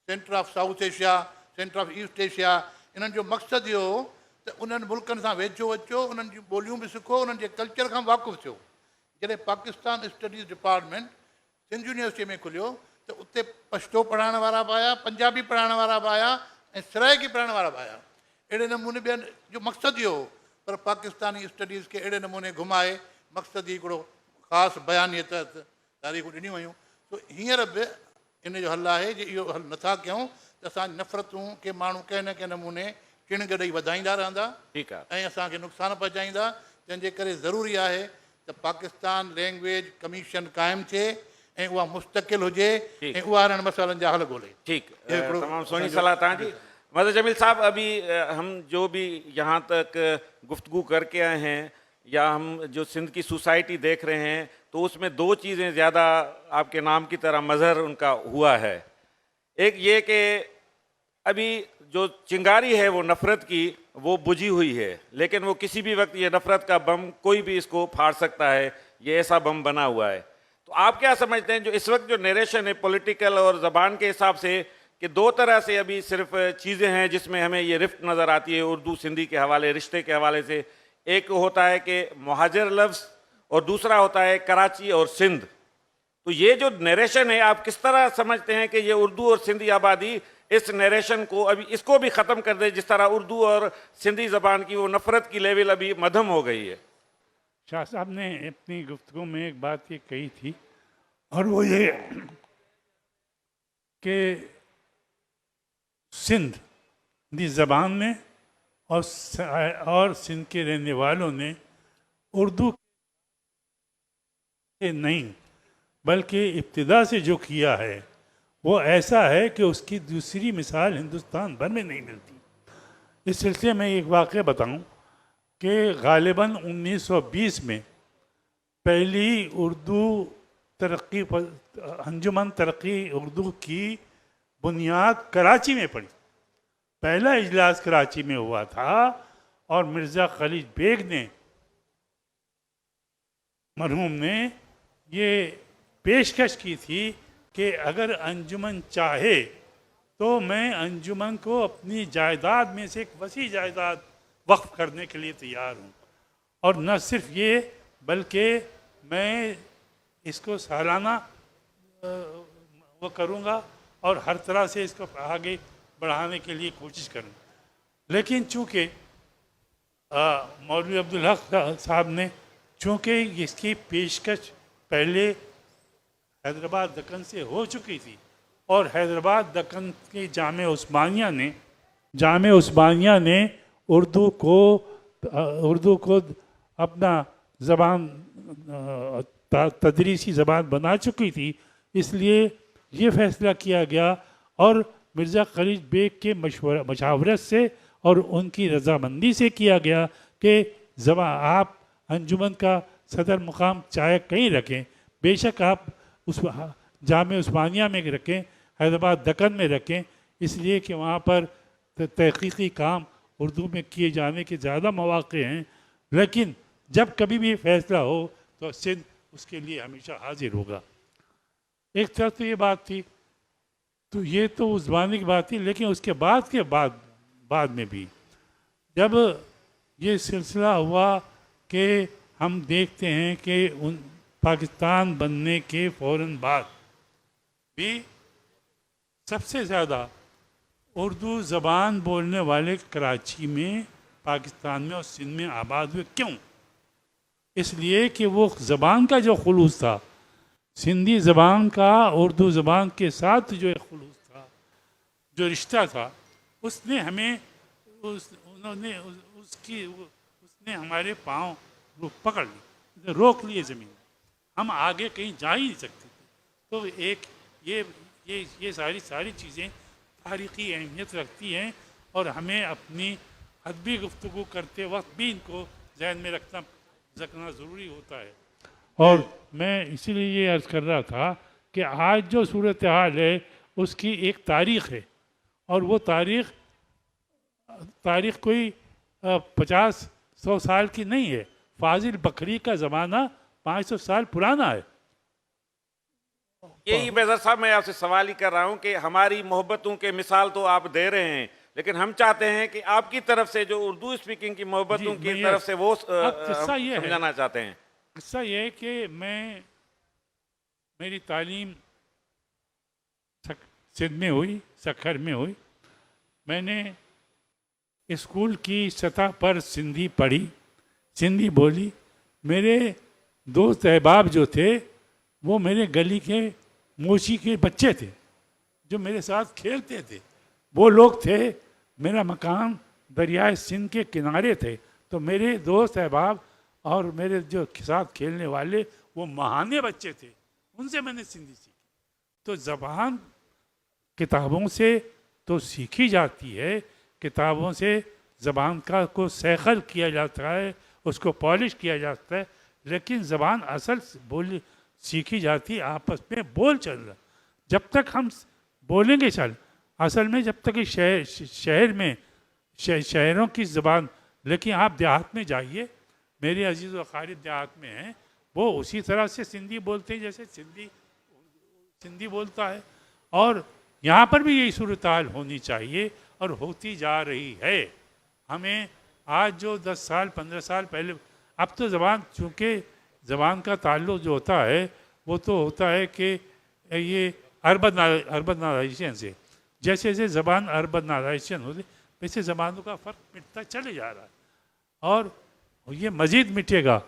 centre of south Asia, centre of east Asia. इन्हनि जो मक़सदु इहो हो त उन्हनि मुल्कनि सां वेझो अचो, उन्हनि जूं ॿोलियूं बि सिखो, उन्हनि जे कल्चर खां वाक़ुफ़ु थियो। जॾहिं Pakistan studies department Sindh university में खुलियो त उते पछतो पढ़ाइण वारा बि आया, पंजाबी पढ़ाइण वारा बि आया ऐं सराइकी पढ़ाइण वारा बि आया। अहिड़े नमूने ॿियनि जो मक़सदु इहो हो, पर पाकिस्तानी स्टडीज़ खे अहिड़े नमूने घुमाए मक़सदु ई हिकिड़ो ख़ासि बयानीअ तहत तारीख़ूं ॾिनियूं वयूं। सो हींअर बि इन जो हल आहे जे इहो हल नथा कयूं त असां नफ़रतूं के माण्हू कंहिं न कंहिं नमूने चिण गॾई वधाईंदा रहंदा ठीकु आहे। ऐं असांखे नुक़सानु पहुचाईंदा। तंहिंजे करे ज़रूरी आहे त पाकिस्तान लैंग्वेज कमीशन क़ाइमु थिए ऐं उहा मुस्तक़िल हुजे ऐं उहा हिननि मसइलनि जा हल ॻोल्हे। ठीक ये हिकिड़ो तमाम सुहिणी असांजो- सलाह तव्हांजी। मदर जमील साहब, अभी हम जो भी यहाँ तक गुफ्तगू करके आए हैं या हम जो सिंध की सोसाइटी देख रहे हैं, तो उसमें दो चीज़ें ज़्यादा आपके नाम की तरह मज़हर उनका हुआ है। एक ये कि अभी जो चिंगारी है वो नफ़रत की, वो बुझी हुई है, लेकिन वो किसी भी वक्त ये नफ़रत का बम कोई भी इसको फाड़ सकता है, ये ऐसा बम बना हुआ है। तो आप क्या समझते हैं जो इस वक्त जो नरेशन है पॉलिटिकल और ज़बान के हिसाब से, कि दो तरह से अभी सिर्फ चीज़ें हैं जिसमें हमें ये रिफ्ट नज़र आती है उर्दू सिंधी के हवाले, रिश्ते के हवाले से। एक होता है कि मुहाजिर लफ्ज़ और दूसरा होता है कराची और सिंध। तो ये जो नरेशन है आप किस तरह समझते हैं कि ये उर्दू और सिंधी आबादी इस नरेशन को अभी इसको भी ख़त्म कर दे, जिस तरह उर्दू और सिंधी ज़बान की वो नफ़रत की लेवल अभी मध्यम हो गई है? शाह साहब ने अपनी गुफ्तगू में एक बात ये कही थी, और वो ये कि सिंधी ज़बान में और सिंध के रहने वालों ने उर्दू के नहीं बल्कि इब्तिदा से जो किया है वो ऐसा है कि उसकी दूसरी मिसाल हिंदुस्तान भर में नहीं मिलती। इस सिलसिले में एक वाक़या बताऊं कि ग़ालिबन 1920 में पहली उर्दू तरक्की अंजुमन तरक्की उर्दू की बुनियाद कराची में पड़ी। पहला इजलास कराची में हुआ था और मिर्ज़ा खलीद बेग ने, मरहूम ने, ये पेशकश की थी कि अगर अंजुमन चाहे तो मैं अंजुमन को अपनी जायदाद में से एक वसी जायदाद वक्फ करने के लिए तैयार हूँ, और न सिर्फ ये बल्कि मैं इसको सालाना वो करूँगा और हर तरह से इसको आगे बढ़ाने के लिए कोशिश करूँ। लेकिन चूँकि मौलवी अब्दुल हक साहब ने, चूँकि इसकी पेशकश पहले हैदराबाद दक्कन से हो चुकी थी और हैदराबाद दक्कन की जामे उस्मानिया ने उर्दू को अपना ज़बान तदरीसी ज़बान बना चुकी थी, इसलिए ये फैसला किया गया और मिर्ज़ा खलीद बेग के मशावरत से और उनकी रजामंदी से किया गया कि आप अंजुमन का सदर मुकाम चाहे कहीं रखें, बेशक आप उस जामे उस्मानिया में रखें, हैदराबाद दक्कन में रखें, इसलिए कि वहाँ पर तहक़ीक़ी काम उर्दू में किए जाने के ज़्यादा मौक़े हैं। लेकिन जब कभी भी फैसला हो तो सिंध उसके लिए हमेशा हाजिर होगा। एक तरफ तो ये बात थी, तो ये तो उस ज़माने की बात थी। लेकिन उसके बाद में भी जब ये सिलसिला हुआ कि हम देखते हैं कि पाकिस्तान बनने के फ़ौरन बाद भी सबसे ज़्यादा उर्दू ज़बान बोलने वाले कराची में, पाकिस्तान में और सिंध में आबाद हुए। क्यों? इसलिए कि वो ज़बान का जो खुलूस था, सिंधी ज़बान का उर्दू ज़बान के साथ जो एक खुलूस था, जो रिश्ता था, उसने हमें उसने हमारे पाँव पकड़ लिए, रोक लिए ज़मीन। हम आगे कहीं जा ही नहीं सकते थे। तो एक ये सारी चीज़ें तारीख़ी अहमियत रखती हैं और हमें अपनी अदबी गुफ्तगू करते वक्त भी इनको जहन में रखना ज़रूरी होता है। और मैं इसीलिए ये अर्ज़ कर रहा था कि आज जो सूरत हाल है उसकी एक तारीख़ है, और वो तारीख़ कोई 50-100 साल की नहीं है। फाजिल बकरी का ज़माना 500 साल पुराना है। यही बेज़र साहब मैं आपसे सवाल ही कर रहा हूं कि हमारी मोहब्बतों के मिसाल तो आप दे रहे हैं, लेकिन हम चाहते हैं कि आपकी तरफ से जो उर्दू स्पीकिंग की मोहब्बतों जी, की मैं तरफ से वो अब किस्सा ये है। समझाना चाहते हैं। किस्सा ये है कि मेरी तालीम सिंध में हुई, सखर में हुई। मैंने स्कूल की सतह पर सिंधी पढ़ी, सिंधी बोली। मेरे दोस्त अहबाब जो थे वो मेरे गली के मोची के बच्चे थे जो मेरे साथ खेलते थे। वो लोग थे, मेरा मकान दरियाए सिंध के किनारे थे, तो मेरे दोस्त अहबाब और मेरे जो साथ खेलने वाले वो महाने बच्चे थे, उनसे मैंने सिंधी सीखी। तो ज़बान किताबों से तो सीखी जाती है, किताबों से ज़बान का को सैखल किया जाता है, उसको पॉलिश किया जाता है, लेकिन ज़बान असल बोली सीखी जाती है आपस में बोल चल रहा। जब तक हम बोलेंगे चल, असल में जब तक शहर में शहरों की ज़बान, लेकिन आप देहात में जाइए, मेरे अजीज़ व ख़ारिज देहात में हैं, वो उसी तरह से सिंधी बोलते हैं जैसे सिंधी बोलता है। और यहाँ पर भी यही सूरत हाल होनी चाहिए और होती जा रही है। हमें आज जो 10 साल 15 साल पहले, अब तो ज़बान, चूँकि ज़बान का ताल्लुक़ जो होता है वो तो होता है कि ये अर्बनाइजेशन से, जैसे जैसे ज़बान अर्बनाइजेशन होती वैसे ज़बानों का फ़र्क मिटता चले जा रहा है और ये मज़ीद मिटेगा।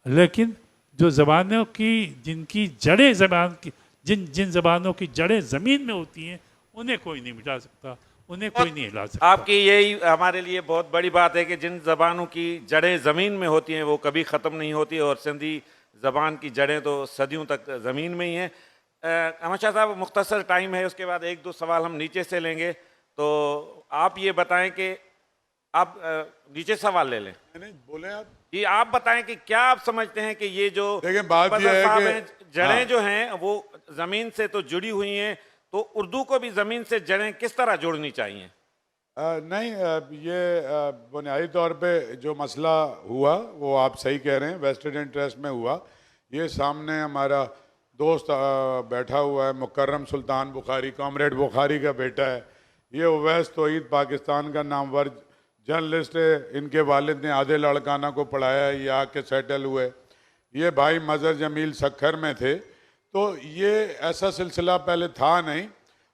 लेकिन जो ज़बानों की जिनकी जड़ें ज़बान की जिन ज़बानों की जड़ें ज़मीन में होती हैं उन्हें कोई नहीं मिटा सकता, उन्हें कोई नहीं हिला सकता। आपकी यही हमारे लिए बहुत बड़ी बात है कि जिन ज़बानों की जड़ें ज़मीन में होती हैं वो कभी ख़त्म नहीं होती, और सिंधी ज़बान की जड़ें तो सदियों तक ज़मीन में ही हैं। अहमद शाह साहब, मुख्तसर टाइम है, उसके बाद 1-2 सवाल हम नीचे से लेंगे, तो आप ये बताएं कि आप नीचे सवाल ले लें। नहीं बोले आप ये आप बताएं कि क्या आप समझते हैं कि ये जो देखिए, बात बदर यह है साहब कि हैं, जड़ें हाँ। जो हैं वो ज़मीन से तो जुड़ी हुई हैं, तो उर्दू को भी ज़मीन से जड़ें किस तरह जोड़नी चाहिए? नहीं, ये बुनियादी तौर पे जो मसला हुआ वो आप सही कह रहे हैं, वेस्टेड इंटरेस्ट में हुआ। ये सामने हमारा दोस्त बैठा हुआ है, मुकर्रम सुल्तान बुखारी, कॉमरेड बुखारी का बेटा है। ये उवैस तोईद पाकिस्तान का नामवर जर्नलिस्ट है, इनके वालिद ने आदिल अड़काना को पढ़ाया, ये आके सेटल हुए। ये भाई मज़हर जमील सखर में थे, तो ये ऐसा सिलसिला पहले था नहीं,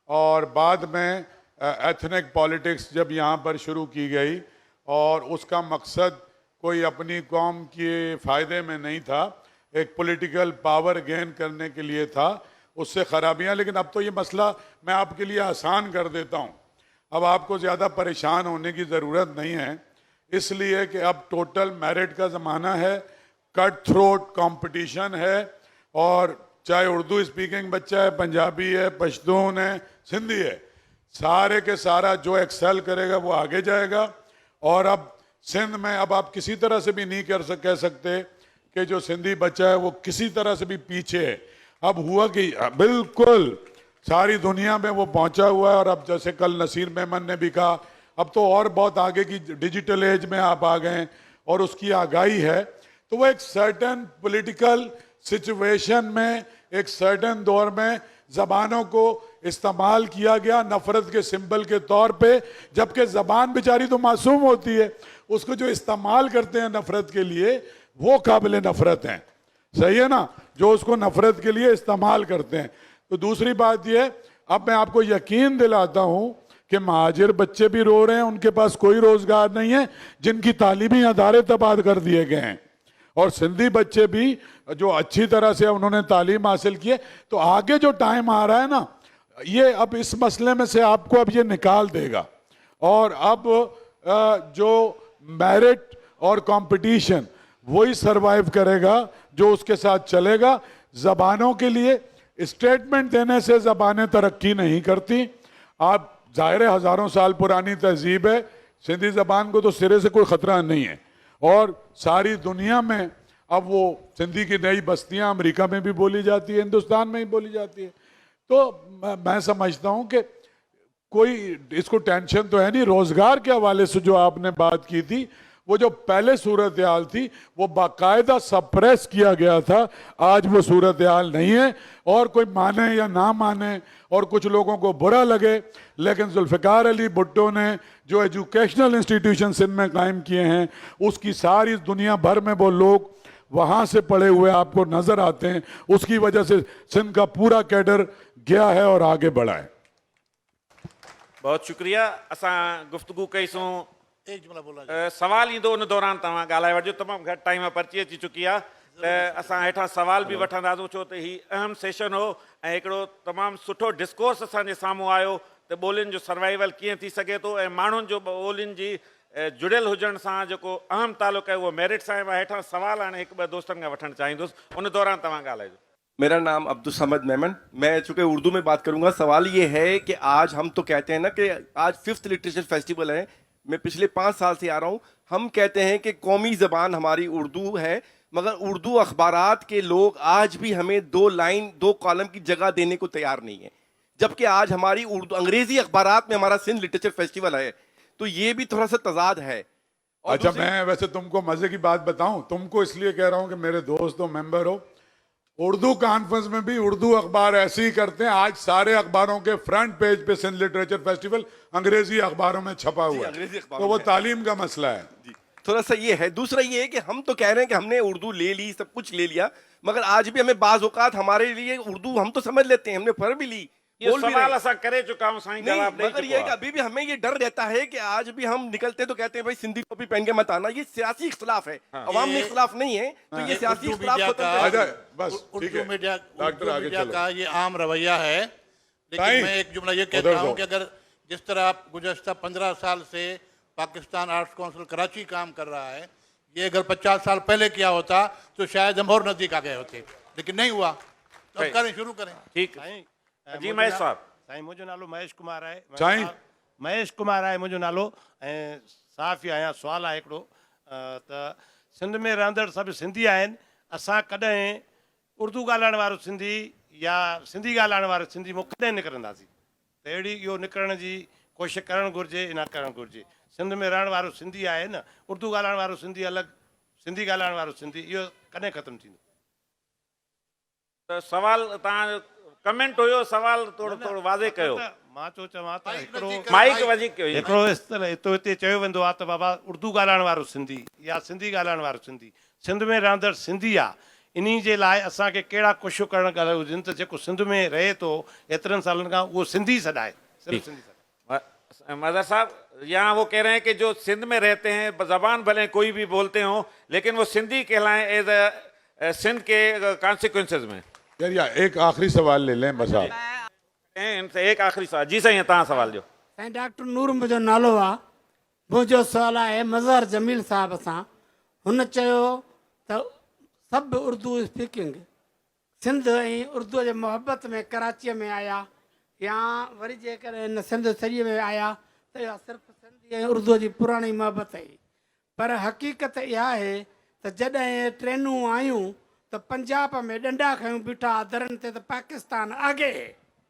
और बाद में एथनिक पॉलिटिक्स जब यहाँ पर शुरू की गई और उसका मकसद कोई अपनी कौम के फ़ायदे में नहीं था, एक पॉलिटिकल पावर गेन करने के लिए था, उससे ख़राबियाँ। लेकिन अब तो ये मसला मैं आपके लिए आसान कर देता हूँ, अब आपको ज़्यादा परेशान होने की ज़रूरत नहीं है, इसलिए कि अब टोटल मेरिट का ज़माना है, कट थ्रोट कंपटीशन है, और चाहे उर्दू स्पीकिंग बच्चा है, पंजाबी है, पश्तून है, सिंधी है, सारे के सारा जो एक्सेल करेगा वो आगे जाएगा। और अब सिंध में अब आप किसी तरह से भी नहीं कह सकते कि जो सिंधी बच्चा है वो किसी तरह से भी पीछे है। अब हुआ कि बिल्कुल सारी दुनिया में वो पहुंचा हुआ है, और अब जैसे कल नसीर मेमन ने भी कहा, अब तो और बहुत आगे की डिजिटल एज में आप आ गए हैं और उसकी आगाही है। तो वो एक सर्टेन पॉलिटिकल सिचुएशन में, एक सर्टेन दौर में ज़बानों को इस्तेमाल किया गया नफ़रत के सिंबल के तौर पे, जबकि ज़बान बेचारी तो मासूम होती है, उसको जो इस्तेमाल करते हैं नफ़रत के लिए वो काबिल नफ़रत हैं, सही है ना, जो उसको नफ़रत के लिए इस्तेमाल करते हैं। तो दूसरी बात ये, अब मैं आपको यकीन दिलाता हूँ कि महाजिर बच्चे भी रो रहे हैं, उनके पास कोई रोज़गार नहीं है, जिनकी तालीमी अदारे तबाह कर दिए गए हैं, और सिंधी बच्चे भी जो अच्छी तरह से उन्होंने तालीम हासिल की है। तो आगे जो टाइम आ रहा है ना, ये अब इस मसले में से आपको अब ये निकाल देगा, और अब जो मेरिट और कंपटीशन वही सरवाइव करेगा जो उसके साथ चलेगा। ज़बानों के लिए स्टेटमेंट देने से ज़बानें तरक्की नहीं करती। आप ज़ाहिर है हज़ारों साल पुरानी तहजीब है, सिंधी ज़बान को तो सिरे से कोई ख़तरा नहीं है, और सारी दुनिया में अब वो सिंधी की नई बस्तियां अमेरिका में भी बोली जाती है, हिंदुस्तान में भी बोली जाती है, तो मैं समझता हूं कि कोई इसको टेंशन तो है नहीं। रोजगार के हवाले से जो आपने बात की थी, वो जो पहले सूरत हाल थी वो बाकायदा सप्रेस किया गया था, आज वो सूरत हाल नहीं है। और कोई माने या ना माने और कुछ लोगों को बुरा लगे, लेकिन जुल्फ़िकार अली भुट्टो ने जो एजुकेशनल इंस्टीट्यूशन सिंध में कायम किए हैं, उसकी सारी दुनिया भर में वो लोग वहाँ से पढ़े हुए आपको नजर आते हैं। उसकी वजह से सिंध का पूरा कैडर गया है और आगे बढ़ा है। बहुत शुक्रिया। असां गुफ्तगू कईसूं। एक जुमला बोला सवाल ईंदो उन दौरान तव्हां ॻाल्हाए वठिजो। तमामु घटि टाइम पर्ची अची चुकी आहे, त असां हेठां सवाल बि वठंदासीं, छो त ही अहम सेशन हो ऐं हिकिड़ो तमामु सुठो डिस्कोर्स असांजे साम्हूं आयो त ॿोलियुनि जो सर्वाइवल कीअं थी सघे थो ऐं माण्हुनि जो ॿोलियुनि जी जुड़ियल हुजण सां जेको अहम तालुक़ु आहे उहो मेरिट सां आहे। मां हेठां सवाल हाणे हिकु ॿ दोस्तनि खां वठणु चाहींदुसि, उन दौरान तव्हां ॻाल्हाइजो। मेरा नाम अब्दुल समद मेमन। मैं चूंकि उर्दू में बात करूंगा। सवाल ये है कि आज हम तो कहते हैं ना कि आज 5th लिटरेचर फेस्टिवल है। मैं पिछले 5 साल से आ रहा हूँ। हम कहते हैं कि कौमी ज़बान हमारी उर्दू है, मगर उर्दू अखबारात के लोग आज भी हमें 2 लाइन 2 कॉलम की जगह देने को तैयार नहीं है, जबकि आज हमारी उर्दू अंग्रेजी अखबारात में हमारा सिंध लिटरेचर फेस्टिवल है। तो ये भी थोड़ा सा तजाद है। और अच्छा, मैं वैसे तुमको मजे की बात बताऊं, तुमको इसलिए कह रहा हूं कि मेरे दोस्त हो, मेंबर हो। उर्दू कॉन्फ्रेंस में भी उर्दू अखबार ऐसे ही करते हैं। आज सारे अखबारों के फ्रंट पेज पे सिंध लिटरेचर फेस्टिवल अंग्रेजी अखबारों में छपा हुआ अंग्रेजी है, अखबारों तो वो में। तालीम का मसला है। जी, थोड़ा सा ये है। दूसरा ये है कि हम तो कह रहे हैं कि हमने उर्दू ले ली, सब कुछ ले लिया, मगर आज भी हमें बाज औकात हमारे लिए उर्दू हम तो समझ लेते हैं, हमने पढ़ भी ली, ये बोल भी सवाल रहे। असां करे चुका हूं साईं, नहीं, जवाब ॾेई मगर चुको ये है कि आहे। अभी भी हमें ये डर रहता है कि आज भी हम निकलते हैं तो कहते हैं भाई सिंधी टोपी पहन के मत आना। ये सियासी इख्तलाफ है, अवाम में इख्तलाफ नहीं है। तो ये सियासी उर्दू इख्तलाफ मीडिया होता का- है। अच्छा, बस ठीक उर्दू है मीडिया डॉक्टर, आगे चलो। का ये आम रवैया है। लेकिन नहीं, मैं एक जुमला ये उधर कहता हूँ दो। कि अगर जिस तरह आप गुज़श्ता 15 साल से पाकिस्तान आर्ट्स काउंसिल कराची काम कर रहा है, ये अगर 50 साल पहले किया होता तो शायद हम और नज़दीक आ गए होते, लेकिन नहीं हुआ। तो अब सही। करें, शुरू करें। ठीक साईं, जी महेश साहब। साईं, मुंहिंजो नालो महेश कुमार आहे। साईं। महेश कुमार आहे मुंहिंजो नालो, ऐं साफ़ी आहियां। सुवालु आहे हिकिड़ो, त सिंध में रहंदड़ सभु सिंधी आहिनि। असां कॾहिं उर्दू ॻाल्हाइण वारो सिंधी या सिंधी ॻाल्हाइण वारो सिंधी मूं कॾहिं निकिरंदासीं? त अहिड़ी इहो निकिरण जी कोशिशि करणु घुरिजे, न करणु घुरिजे। सिंध में रहण वारो सिंधी आहे न, उर्दू ॻाल्हाइण वारो सिंधी अलॻि, सिंधी ॻाल्हाइण वारो सिंधी, इहो कॾहिं ख़तमु थींदो? त सवाल तव्हां कमेंट हुयो, सवाल थोरो वाज़े कयो। मां थो चवां त हिकिड़ो माइक वधीक कयो। हिकिड़ो हिते चयो वेंदो आहे त बाबा उर्दू ॻाल्हाइण वारो सिंधी या सिंधी ॻाल्हाइण वारो सिंधी, सिंध में रहंदड़ सिंधी आहे। इन जे लाइ असांखे कहिड़ा कोशिशूं करणु ॻाल्हाए हुजनि त जेको सिंध में रहे थो एतिरनि सालनि खां, उहो सिंधी सॾाए, सिर्फ़ु सिंधी सॾाए। मदर साहब, यहाँ वो कह रहे हैं कि जो सिंध में रहते हैं, जबान भले कोई भी बोलते हो, लेकिन वो सिंधी कहलाएं एज सिंध के कॉन्सिक्वेंसेस में। यार एक आखिरी सवाल ले लें बस आप। इनसे एक आखिरी सवाल। जी साईं, तव्हां सवाल जो। साईं डॉक्टर नूर मुंहिंजो नालो आहे। मुंहिंजो सुवालु आहे मज़हर जमील साहिब सां। हुन चयो त सभु उर्दू स्पीकिंग सिंध ऐं उर्दूअ जे मुहबत में कराचीअ में आया, या वरी जेकॾहिं हिन सिंध सॼे में आया त इहा सिर्फ़ु सिंधी ऐं उर्दूअ जी पुराणी मुहबत हुई। पर हक़ीक़त इहा आहे त जॾहिं ट्रेनूं आयूं त पंजाब में डंडा खयूं बीठा दरनि ते, त पाकिस्तान आगे।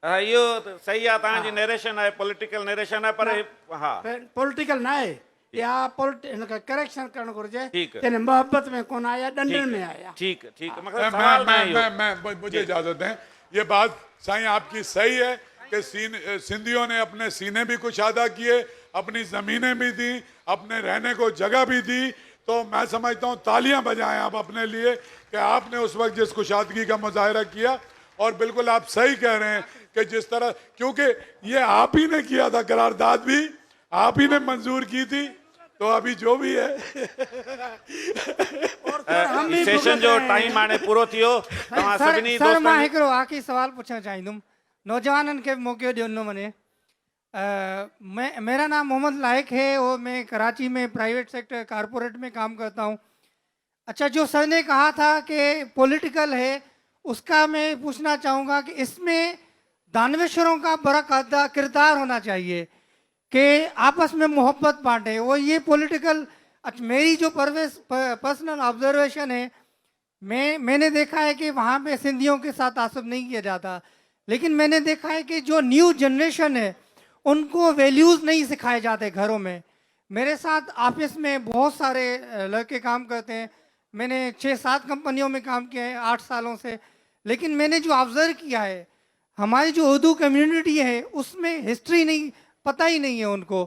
हा, इहो त सही आहे, तव्हांजी नरेशन आहे, पॉलिटिकल नरेशन आहे, पर हा पॉलिटिकल न आहे, या हिनखे करेक्शन करणु घुरिजे। ठीकु। यानी मोहब्बत में कोन आया, डंडनि में आया। ठीक ठीक, मतलब सवाल ना है यो। मुझे इजाजत दें। ये बात साईं आपकी सही है कि सिंधियों ने अपने सीने भी कुशादा किए, अपनी जमीनें भी दी, अपने रहने को जगह भी दी। तो मैं समझता हूँ तालियां बजाएं आप अपने लिए कि आपने उस वक्त जिस कुशादगी का मुजाहरा किया। और बिल्कुल आप सही कह रहे हैं कि जिस तरह, क्योंकि ये आप ही ने किया था, करारदाद भी आप ही ने मंजूर की थी, तो अभी जो भी है सेशन जो टाइम हाणे पूरो थियो। तव्हां सभिनी सर, मां दोस्तनि हिकिड़ो आख़िरी सुवाल पुछणु चाहींदुमि। नौजवाननि खे मौक़ो ॾिनो वञे। मेरा नाम मोहम्मद लाइक है और मैं कराची में प्राइवेट सेक्टर कारपोरेट में काम करता हूँ। अच्छा, जो सर ने कहा था कि पॉलिटिकल है, उसका मैं पूछना चाहूँगा कि इसमें दानवेश्वरों का बड़ा किरदार होना चाहिए कि आपस में मोहब्बत बांटे। वो ये पॉलिटिकल, मेरी जो पर्सनल ऑब्जर्वेशन है, मैंने देखा है कि वहाँ पे सिंधियों के साथ तासुब नहीं किया जाता। लेकिन मैंने देखा है कि जो न्यू जनरेशन है उनको वैल्यूज़ नहीं सिखाए जाते घरों में। मेरे साथ ऑफिस में बहुत सारे लड़के काम करते हैं। मैंने 6-7 कंपनियों में काम किया है 8 सालों से। लेकिन मैंने जो ऑब्ज़र्व किया है, हमारी जो उर्दू कम्युनिटी है उसमें हिस्ट्री नहीं, पता ही नहीं है उनको।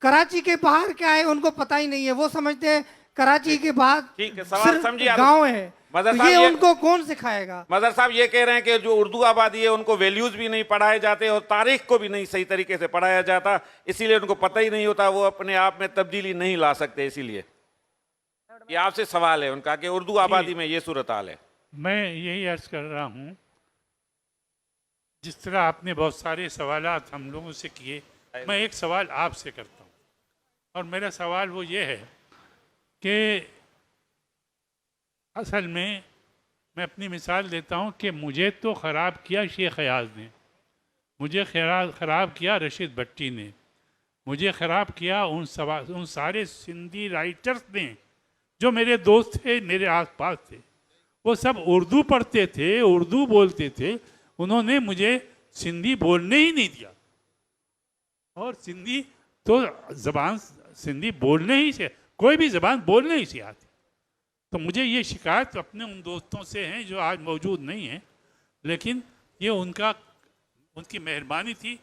कराची के बाहर क्या है उनको पता ही नहीं है। वो समझते हैं कराची के बाद ठीक है, सवाल समझिए आप। गाँव है, मदर तो साहब, ये ये- उनको कौन सिखाएगा? मदर साहब ये कह रहे हैं कि जो उर्दू आबादी है उनको वैल्यूज भी नहीं पढ़ाए जाते और तारीख को भी नहीं सही तरीके से पढ़ाया जाता, इसीलिए उनको पता ही नहीं होता, वो अपने आप में तब्दीली नहीं ला सकते। इसीलिए ये आपसे सवाल है उनका कि उर्दू आबादी में ये सूरत हाल है। मैं यही अर्ज कर रहा हूँ, जिस तरह आपने बहुत सारे सवालात हम लोगों से किए, मैं एक सवाल आपसे करता हूँ, और मेरा सवाल वो ये है कि असल में मैं अपनी मिसाल देता हूँ कि मुझे तो ख़राब किया शेख अयाज ने, मुझे ख़राब किया रशीद भट्टी ने, मुझे ख़राब किया उन सारे सिंधी राइटर्स ने जो मेरे दोस्त थे, मेरे आसपास थे। वो सब उर्दू पढ़ते थे, उर्दू बोलते थे, उन्होंने मुझे सिंधी बोलने ही नहीं दिया। और सिंधी तो ज़बान सिंधी बोलने ही से, कोई भी ज़बान बोलने ही से आती। तो मुझे ये शिकायत अपने उन दोस्तों से हैं जो आज मौजूद नहीं हैं, लेकिन ये उनकी मेहरबानी थी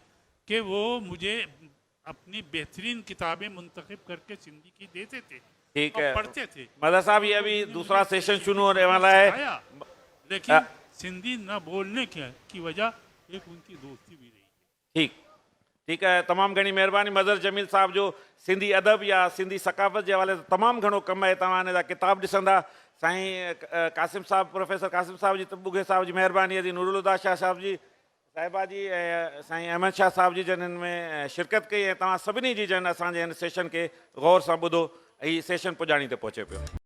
कि वो मुझे अपनी बेहतरीन किताबें मुंतखब करके सिंधी की देते थे, ठीक और है पढ़ते थे। मदर साहब, ये अभी दूसरा सेशन शुरू होने वाला है। आया, लेकिन सिंधी न बोलने की वजह एक उनकी दोस्ती भी रही। ठीक है, तमामु घणी महिरबानी मज़र जमील साहब जो सिंधी अदब या सिंधी सकाफ़त जे हवाले सां तमामु घणो कमु आहे। तव्हां हिन जा किताब ॾिसंदा। साईं कासिम साहब, प्रोफेसर कासिम साहब जी, तबुगे साहब जी महिरबानी थी, नूरुल हुदा शाह साहब जी, साहिबा जी ऐं साईं अहमद शाह साहब जी जन हिन में शिरकत कई, ऐं तव्हां सभिनी जी जन असांजे हिन सेशन खे गौर सां ॿुधो। हीउ सेशन पुॼाणी ते पहुचे पियो।